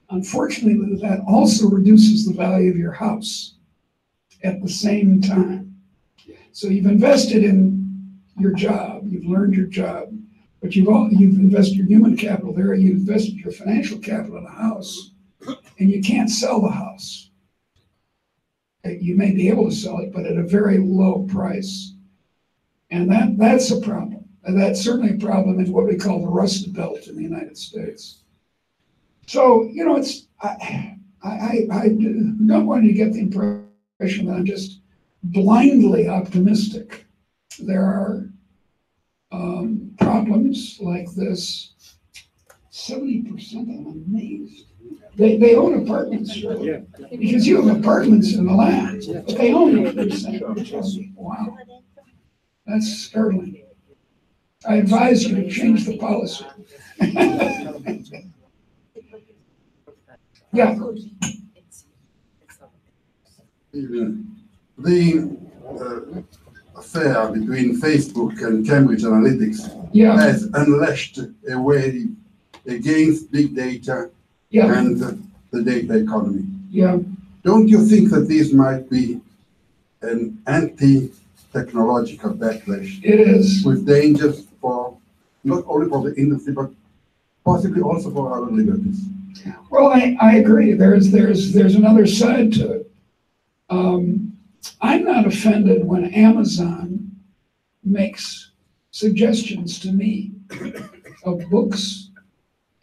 Unfortunately, that also reduces the value of your house at the same time. So you've invested in your job, you've learned your job, but you've invested your human capital there, you've invested your financial capital in a house, and you can't sell the house. You may be able to sell it, but at a very low price. And that's a problem. And that's certainly a problem in what we call the Rust Belt in the United States. So, I don't want you to get the impression that I'm just blindly optimistic. There are problems like this. 70%, I'm amazed. They own apartments, surely, because you have apartments in the land, but they own 80%. Wow, that's startling. I advise you to change the policy. Yeah. The affair between Facebook and Cambridge Analytics has unleashed a wave against big data and the data economy. Yeah. Don't you think that this might be an anti-technological backlash? It is. With dangers for not only for the industry, but possibly also for our liberties. Well, I agree. There's another side to it. I'm not offended when Amazon makes suggestions to me of books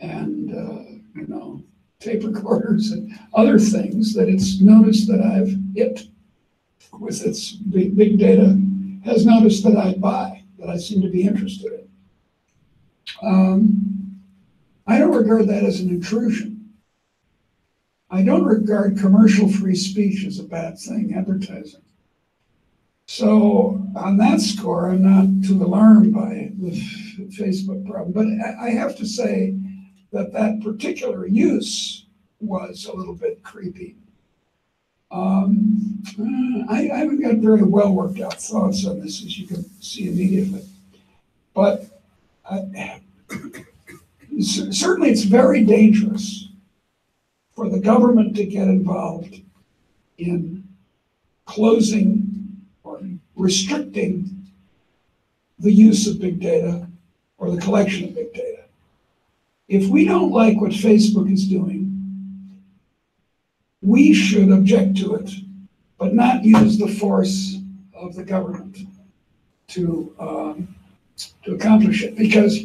and tape recorders and other things, that it's noticed that with its big data, has noticed that I buy, that I seem to be interested in. I don't regard that as an intrusion. I don't regard commercial free speech as a bad thing, advertising. So on that score, I'm not too alarmed by the Facebook problem. But I have to say that that particular use was a little bit creepy. I haven't got very well worked out thoughts on this, as you can see immediately. But certainly it's very dangerous for the government to get involved in closing or restricting the use of big data or the collection of big data. If we don't like what Facebook is doing, we should object to it, but not use the force of the government to accomplish it. Because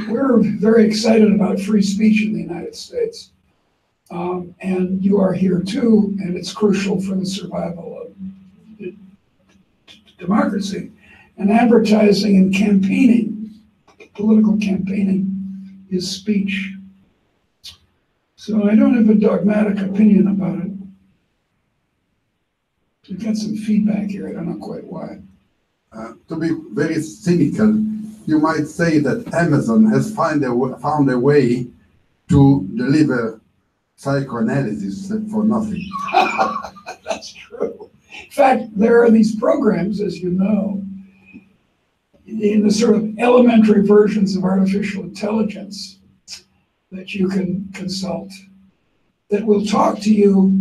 we're very excited about free speech in the United States, and you are here too, and it's crucial for the survival of democracy. And advertising and campaigning, political campaigning, is speech. So I don't have a dogmatic opinion about it. We've got some feedback here, I don't know quite why. To be very cynical, you might say that Amazon has found a way to deliver psychoanalysis for nothing. That's true. In fact, there are these programs, as you know, in the sort of elementary versions of artificial intelligence that you can consult, that will talk to you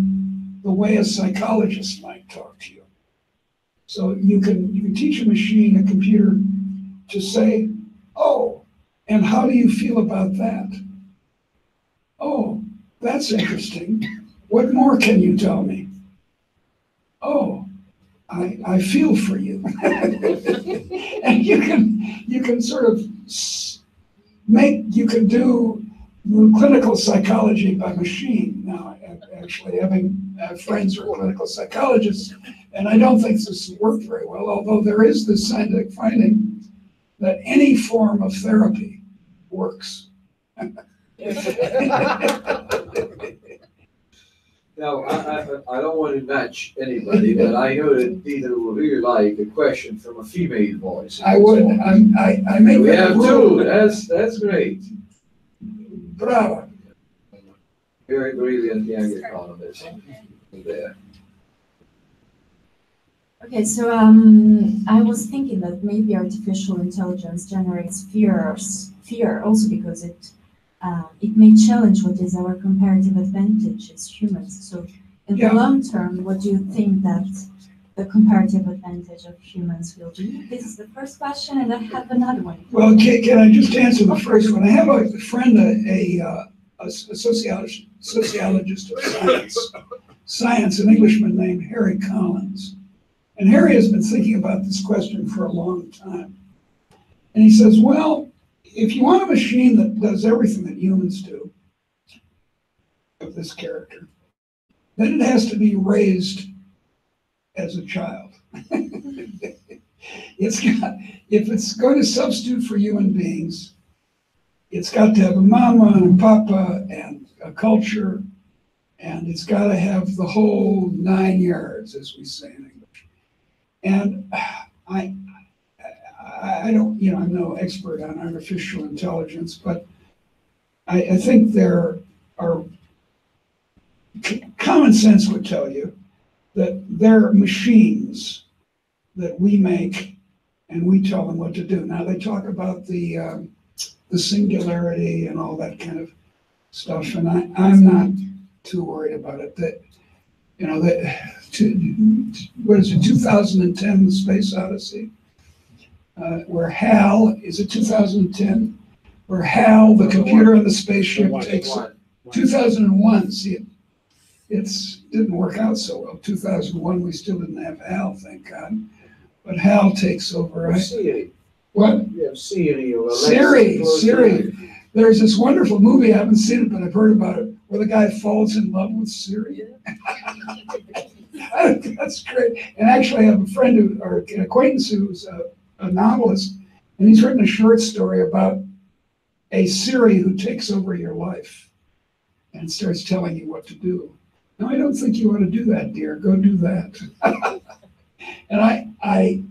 the way a psychologist might talk to you. So you can teach a machine, a computer, to say, oh, and how do you feel about that? Oh, that's interesting. What more can you tell me? Oh, I feel for you. And you can sort of you can do clinical psychology by machine. Now, actually having friends who are clinical psychologists, and I don't think this has worked very well, although there is this scientific finding that any form of therapy works. Now, I don't want to match anybody, but I know that Deirdre would really like a question from a female voice. I would. I make we have two. That's great. Bravo. Very brilliant young economist there. Okay, so I was thinking that maybe artificial intelligence generates fear also because it may challenge what is our comparative advantage as humans. So in the long term, what do you think that the comparative advantage of humans will be? This is the first question, and I have another one. Well, can I just answer the first one? I have a friend, a sociologist of science, an Englishman named Harry Collins. And Harry has been thinking about this question for a long time. And he says, well, if you want a machine that does everything that humans do, of this character, then it has to be raised as a child. If it's going to substitute for human beings, it's got to have a mama and a papa and a culture, and it's got to have the whole 9 yards, as we say in English. And I don't, I'm no expert on artificial intelligence, but I think there are, common sense would tell you that they're machines that we make and we tell them what to do. Now they talk about the singularity and all that kind of stuff, and I'm not too worried about it. What is it, 2010, The Space Odyssey, where HAL, is it 2010? Where HAL, the computer on the spaceship, takes 2001. See, it didn't work out so well. 2001, we still didn't have HAL, thank God. But HAL takes over. Siri. What? Yeah, Siri. Or Siri. There's this wonderful movie, I haven't seen it, but I've heard about it, where the guy falls in love with Syria. I think that's great. And actually, I have a friend or an acquaintance who's a novelist, and he's written a short story about a Siri who takes over your life and starts telling you what to do. No, I don't think you ought to do that, dear. Go do that. And I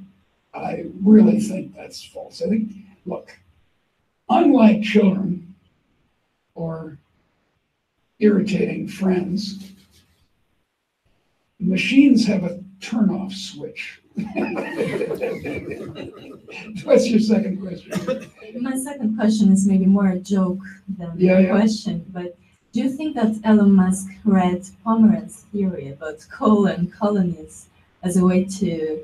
really think that's false. I think, look, unlike children or irritating friends, machines have a turn-off switch. What's your second question? My second question is maybe more a joke than a question, but do you think that Elon Musk read Pomeran's theory about coal and colonies as a way to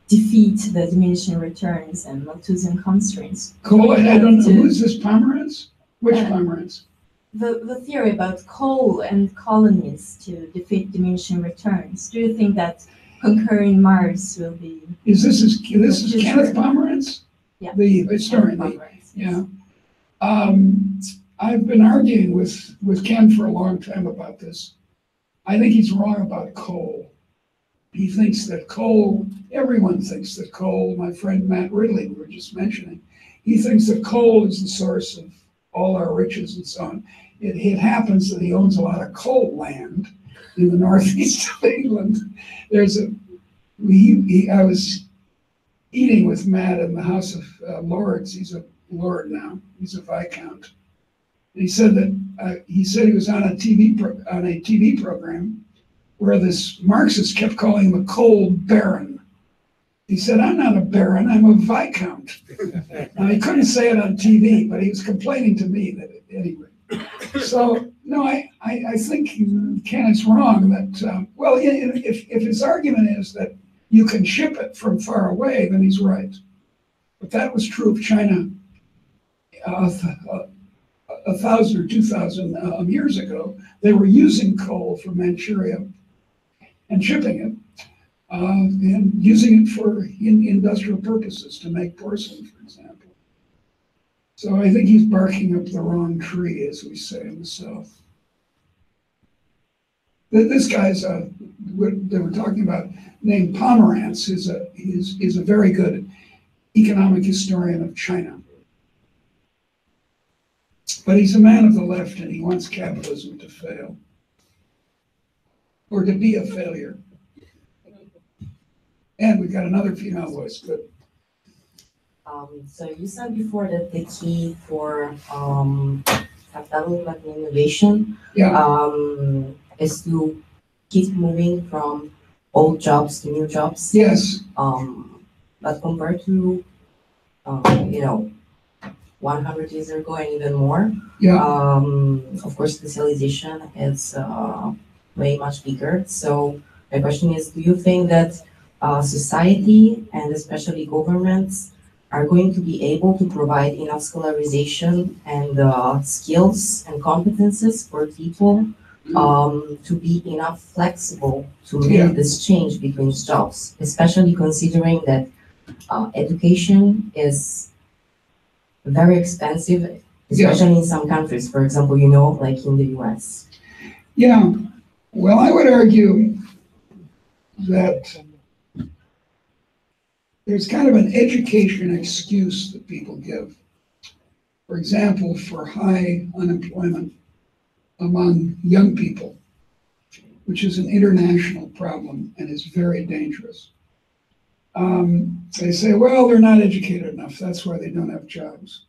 defeat the diminishing returns and Malthusian constraints? Coal, I don't know, who's this Pomerantz? Which Pomerantz? The theory about coal and colonies to defeat diminishing returns. Do you think that conquering Mars will be? This is Kenneth Pomerantz? Yeah. The historian. Yeah. I've been arguing with Ken for a long time about this. I think he's wrong about coal. He thinks that coal, everyone thinks that coal, my friend Matt Ridley, we were just mentioning, he thinks that coal is the source of all our riches and so on. It happens that he owns a lot of coal land in the northeast of England. I was eating with Matt in the House of Lords. He's a Lord now. He's a Viscount. And he said he was on a TV program where this Marxist kept calling him a coal baron. He said, "I'm not a baron, I'm a Viscount." Now, he couldn't say it on TV, but he was complaining to me that anyway. So, no, I think Ken is wrong that, well, if his argument is that you can ship it from far away, then he's right. But that was true of China 1,000 or 2,000 years ago. They were using coal from Manchuria and shipping it. And using it for industrial purposes to make porcelain, for example. So I think he's barking up the wrong tree, as we say in the South. This guy's what they were talking about, named Pomerantz, is a very good economic historian of China. But he's a man of the left, and he wants capitalism to fail, or to be a failure. And we've got another female voice. Good. So you said before that the key for capitalism and innovation is to keep moving from old jobs to new jobs. Yes. But compared to 100 years ago and even more, of course, specialization is way much bigger. So my question is, do you think that society and especially governments are going to be able to provide enough scholarization and skills and competences for people to be enough flexible to make this change between jobs, especially considering that education is very expensive, especially in some countries, for example, like in the US. Yeah, well, I would argue that there's kind of an education excuse that people give. For example, for high unemployment among young people, which is an international problem and is very dangerous. They say, well, they're not educated enough. That's why they don't have jobs.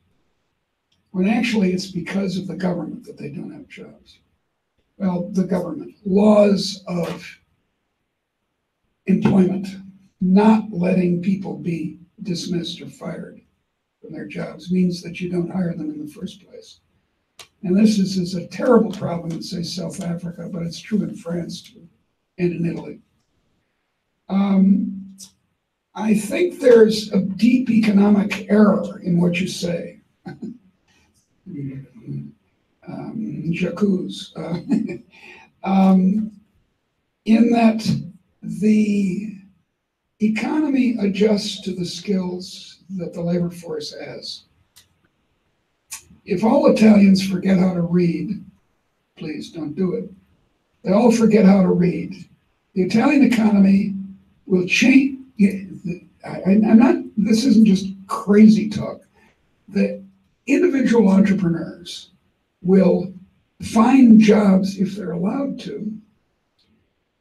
When actually it's because of the government that they don't have jobs. Well, the government, laws of employment, not letting people be dismissed or fired from their jobs means that you don't hire them in the first place. And this is a terrible problem in, say, South Africa, but it's true in France too, and in Italy. I think there's a deep economic error in what you say. J'accuse. In that the economy adjusts to the skills that the labor force has. if all Italians forget how to read, please don't do it. They all forget how to read. The Italian economy will change. I'm not, this isn't just crazy talk. The individual entrepreneurs will find jobs, if they're allowed to,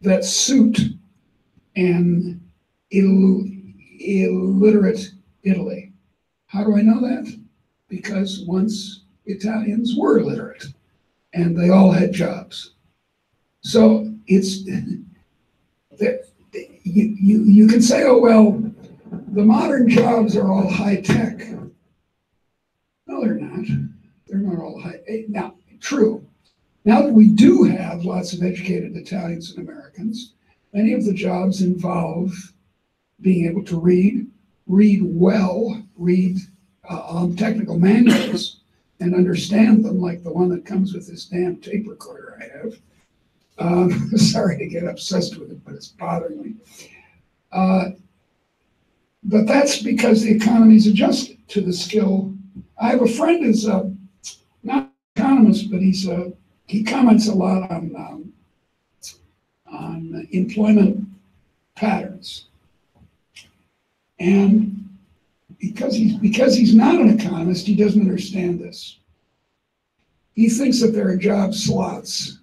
that suit an illiterate Italy. How do I know that? Because once Italians were literate and they all had jobs. So it's, you can say, oh, well, the modern jobs are all high tech. No, they're not. They're not all high. Now, true. Now that we do have lots of educated Italians and Americans, many of the jobs involve being able to read well, read technical manuals and understand them, like the one that comes with this damn tape recorder I have. Sorry to get obsessed with it, but it's bothering me. But that's because the economy's adjusted to the skill. I have a friend who's not an economist, but he comments a lot on employment patterns. And because he's not an economist, he doesn't understand this. He thinks that there are job slots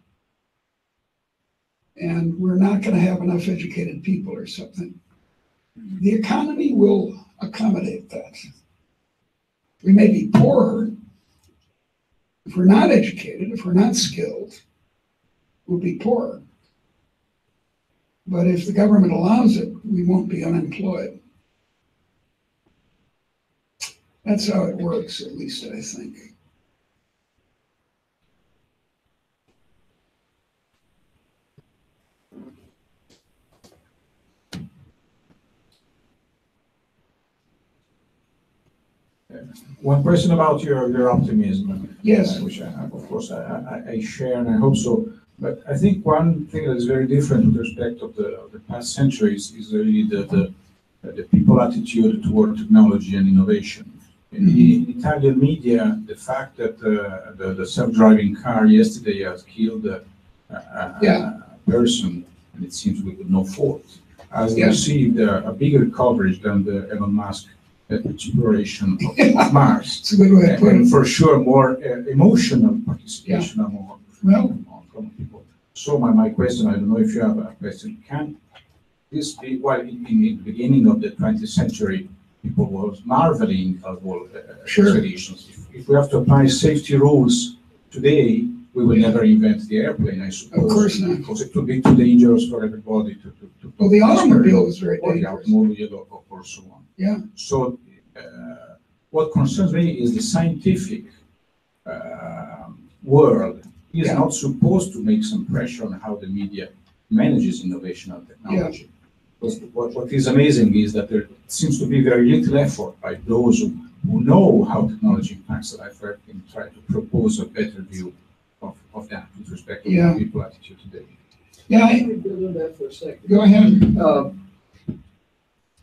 and we're not going to have enough educated people or something. The economy will accommodate that. We may be poorer. If we're not educated, if we're not skilled, we'll be poorer. But if the government allows it, we won't be unemployed. That's how it works, at least I think. One question about your optimism. Yes. Which of course I share and I hope so. But I think one thing that is very different with respect of the past centuries is really the people attitude toward technology and innovation. In Italian media, the fact that the self-driving car yesterday has killed a person, and it seems with no fault, has received a bigger coverage than the Elon Musk exploration of Mars. It's a good way to put it. And for sure, more emotional participation among common people. So my question, I don't know if you have a question, can this be, well, in the beginning of the 20th century, people were marveling at all expeditions. If we have to apply safety rules today, we will never invent the airplane, I suppose. Of course not. Because it would be too dangerous for everybody to well, the automobile was very dangerous. The automobile or so on. Yeah. So what concerns me is the scientific world is not supposed to make some pressure on how the media manages innovation and technology. Yeah. Because what is amazing is that there seems to be very little effort by those who know how technology impacts life and try to propose a better view of that with respect to the people attitude today. Yeah, I can build on that for a second. Go ahead.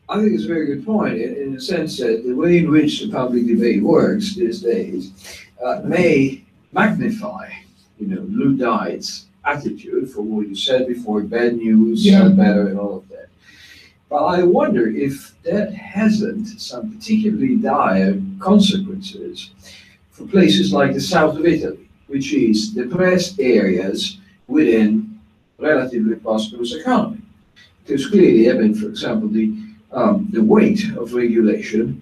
I think it's a very good point in the sense that the way in which the public debate works these days may magnify, Luddites' attitude for what you said before, bad news, better, and all of that. But I wonder if that hasn't some particularly dire consequences for places like the south of Italy, which is depressed areas within relatively prosperous economy. Because clearly, for example, the weight of regulation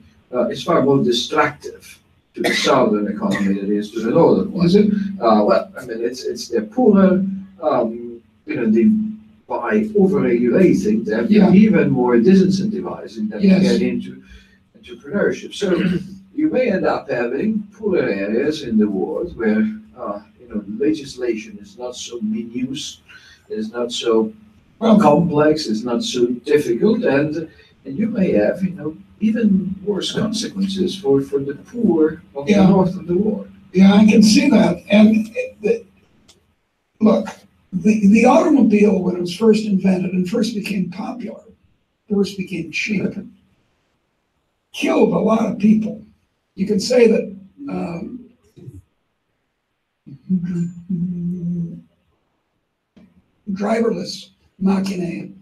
is far more destructive to the southern economy than it is to the northern one. Is it? It's they're poorer, by over-regulating them, even more disincentivizing them to get into entrepreneurship. So you may end up having poorer areas in the world where legislation is not so minute, is not so complex, is not so difficult, and you may have even worse consequences for the poor of the north of the world. Yeah, I can see that. And look. The automobile, when it was first invented and first became popular, first became cheap, killed a lot of people. You can say that driverless machinae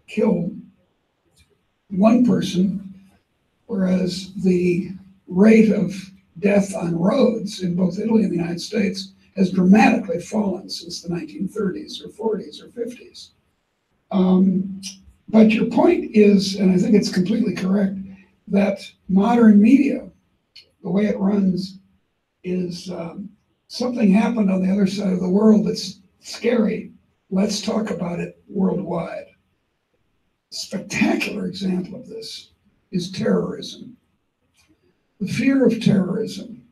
kill one person, whereas the rate of death on roads in both Italy and the United States has dramatically fallen since the 1930s or 40s or 50s. But your point is, and I think it's completely correct, that modern media, the way it runs, is something happened on the other side of the world that's scary. Let's talk about it worldwide. A spectacular example of this is terrorism. The fear of terrorism,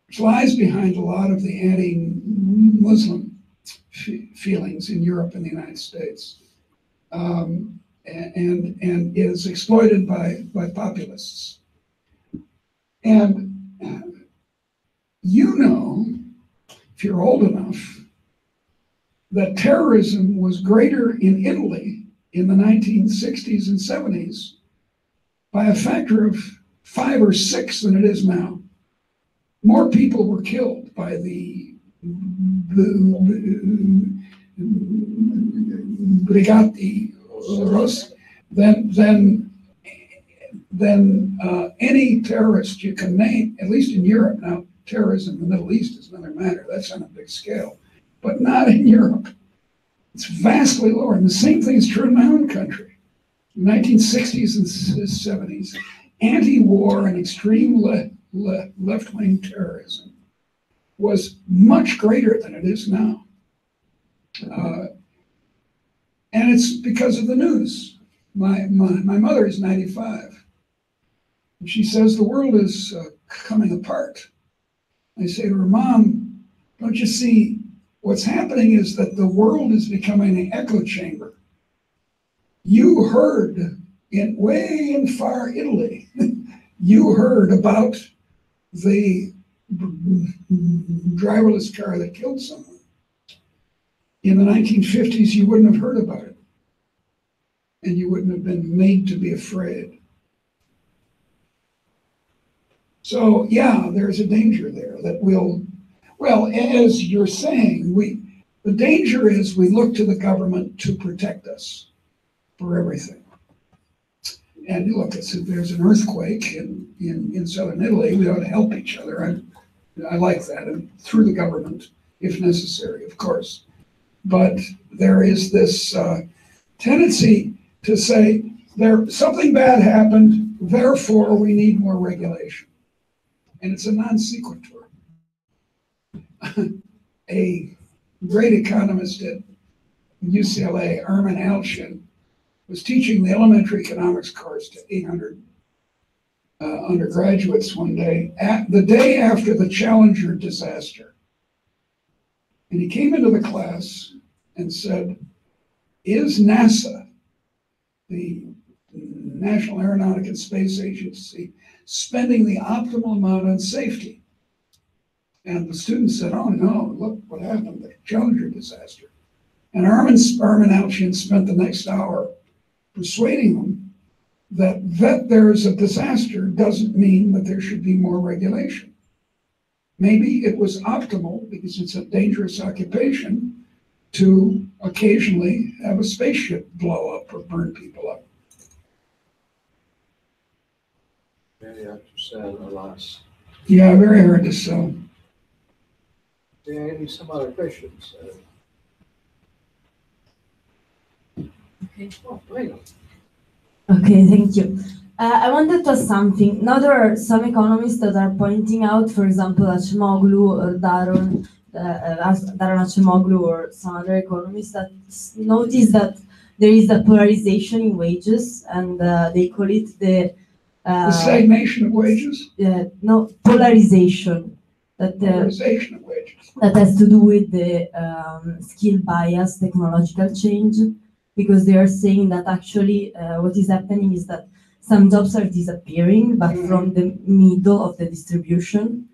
which lies behind a lot of the anti-Muslim feelings in Europe and the United States, and is exploited by populists. And you know, if you're old enough, that terrorism was greater in Italy in the 1960s and 70s by a factor of 5 or 6 than it is now. More people were killed by the Brigati Rosse than any terrorist you can name, at least in Europe. Now, terrorism in the Middle East is another matter. That's on a big scale, but not in Europe. It's vastly lower. And the same thing is true in my own country. In the 1960s and 70s, anti-war and extreme left-wing terrorism was much greater than it is now. And it's because of the news. My mother is 95. And she says the world is coming apart. I say to her, Mom, don't you see what's happening is that the world is becoming an echo chamber. You heard way in far Italy, you heard about the driverless car that killed someone. In the 1950s, you wouldn't have heard about it. And you wouldn't have been made to be afraid. So yeah, there's a danger there that well, as you're saying, the danger is we look to the government to protect us for everything. And look, there's an earthquake in southern Italy, we ought to help each other. I like that, and through the government, if necessary, of course. But there is this tendency to say, something bad happened, therefore we need more regulation. And it's a non sequitur. A great economist at UCLA, Armin Alshin, was teaching the elementary economics course to 800 undergraduates one day, the day after the Challenger disaster. And he came into the class and said, is NASA, the National Aeronautic and Space Agency, spending the optimal amount on safety? And the students said, oh no, look what happened, the Challenger disaster. And Armin Alshin spent the next hour persuading them that there's a disaster doesn't mean that there should be more regulation. Maybe it was optimal, because it's a dangerous occupation, to occasionally have a spaceship blow up or burn people up. Very hard to sell, alas. Yeah, very hard to sell. There are any some other questions? Okay. Oh, prego. Okay, thank you. I wanted to ask something. Now there are some economists that are pointing out, for example, Acemoglu or Daron Acemoglu or some other economists that notice that there is a polarization in wages, and they call it the stagnation of wages? No, polarization. Polarization of wages. That has to do with the skill bias, technological change, because they are saying that actually what is happening is that some jobs are disappearing, but from the middle of the distribution.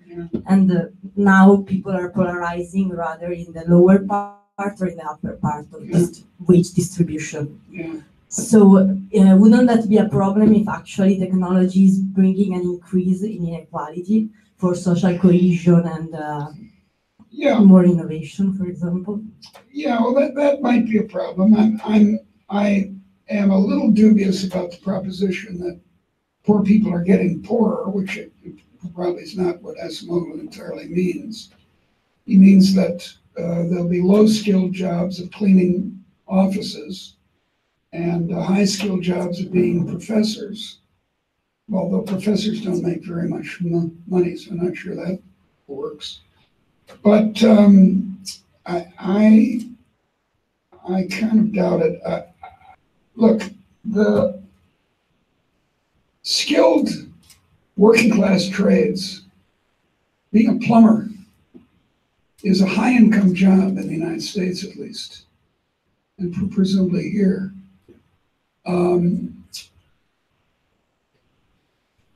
And now people are polarizing rather in the lower part or in the upper part of this wage distribution. So wouldn't that be a problem if actually technology is bringing an increase in inequality for social cohesion and more innovation, for example? Yeah, well, that might be a problem. I am a little dubious about the proposition that poor people are getting poorer, which it probably is not what Asimov entirely means. He means that there'll be low-skilled jobs of cleaning offices and high-skilled jobs of being professors, although professors don't make very much money, so I'm not sure that works. But I kind of doubt it. Look, the skilled working class trades, being a plumber is a high income job in the United States at least, and presumably here.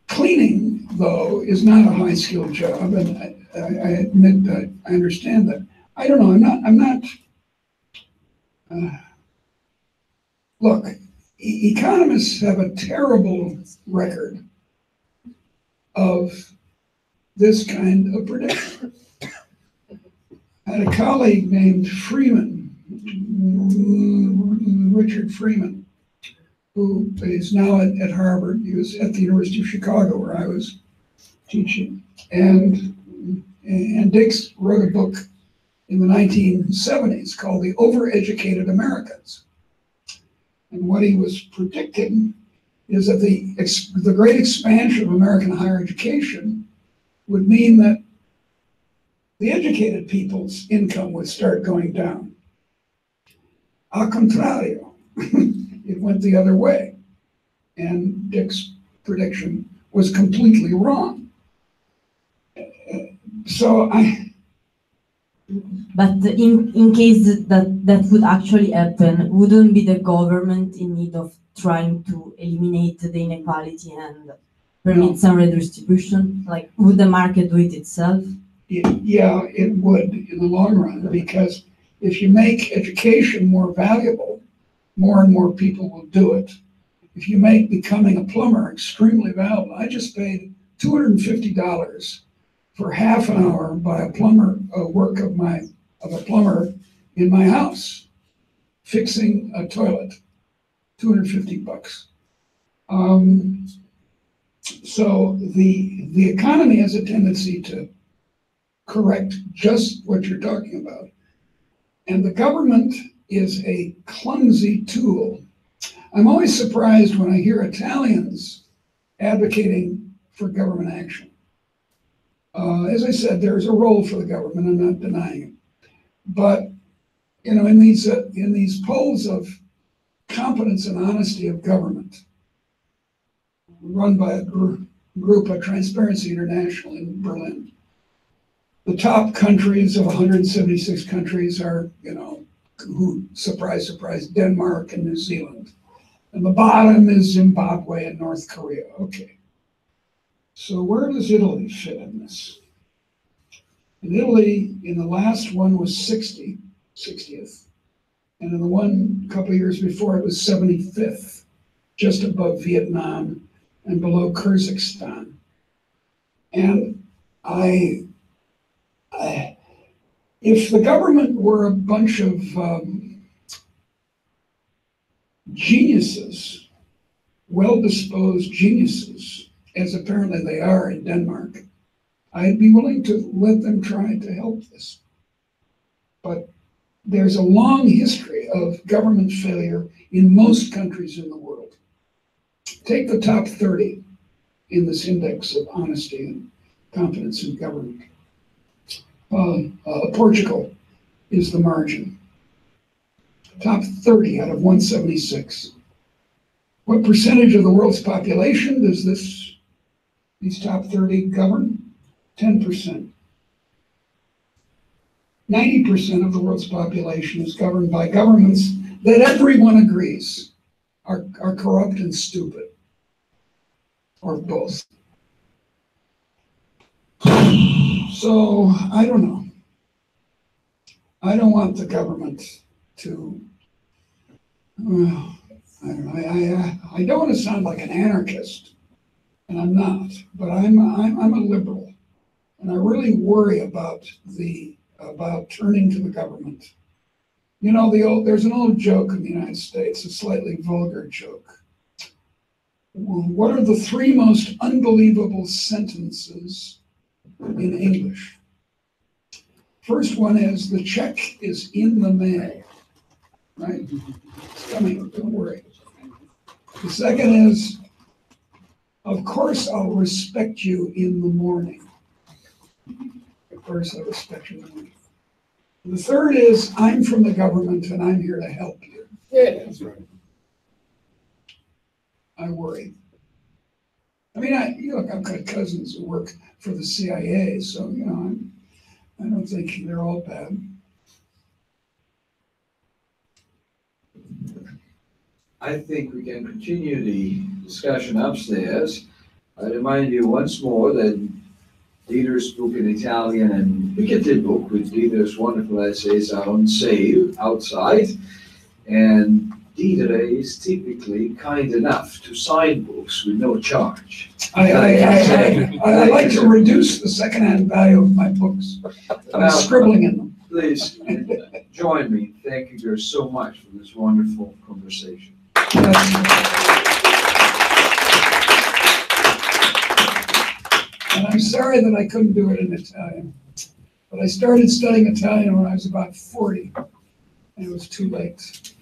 Cleaning, though, is not a high skilled job, and I admit that I understand that. I don't know, I'm not look, economists have a terrible record of this kind of prediction. I had a colleague named Freeman, Richard Freeman, who is now at Harvard. He was at the University of Chicago, where I was teaching. And Dix wrote a book in the 1970s called The Overeducated Americans. And what he was predicting is that the great expansion of American higher education would mean that the educated people's income would start going down. Al contrario, it went the other way. And Dick's prediction was completely wrong. But in case that would actually happen, wouldn't be the government in need of trying to eliminate the inequality and permit some redistribution? Like, would the market do it itself? Yeah, it would in the long run, because if you make education more valuable, more and more people will do it. If you make becoming a plumber extremely valuable, I just paid $250 for half an hour by a plumber, work of a plumber in my house, fixing a toilet, $250. So the economy has a tendency to correct just what you're talking about. And the government is a clumsy tool. I'm always surprised when I hear Italians advocating for government action. As I said, there's a role for the government. I'm not denying it. But in these polls of competence and honesty of government, run by a group of Transparency International in Berlin, the top countries of 176 countries are, surprise, surprise, Denmark and New Zealand. And the bottom is Zimbabwe and North Korea. Okay. So where does Italy fit in this? In Italy, in the last one was 60th. And in the one a couple of years before, it was 75th, just above Vietnam and below Kyrgyzstan. And if the government were a bunch of geniuses, well-disposed geniuses, as apparently they are in Denmark, I'd be willing to let them try to help this. But there's a long history of government failure in most countries in the world. Take the top 30 in this index of honesty and competence in government. Portugal is the margin. Top 30 out of 176. What percentage of the world's population does these top 30 govern? 10%. 90% of the world's population is governed by governments that everyone agrees are corrupt and stupid, or both. So, I don't know. I don't want the government to, I don't know. I don't want to sound like an anarchist, and I'm not, but I'm a liberal, and I really worry about the about turning to the government. You know, there's an old joke in the United States, a slightly vulgar joke. What are the 3 most unbelievable sentences in English? First one is, the check is in the mail, right? It's coming, don't worry. The second is, of course I'll respect you in the morning. Of course I'll respect you in the morning. The third is, I'm from the government and I'm here to help you. Yeah, that's right. I worry. I mean, look, I've got cousins who work for the CIA, so, you know, I don't think they're all bad. I think we can continue the discussion upstairs. I remind you once more that Deirdre's book in Italian and Piketty book with Deirdre's wonderful essays are on sale outside. And Deirdre is typically kind enough to sign books with no charge. I like to reduce the secondhand value of my books by scribbling in them. Please join me. Thank you guys so much for this wonderful conversation. And I'm sorry that I couldn't do it in Italian, but I started studying Italian when I was about 40, and it was too late.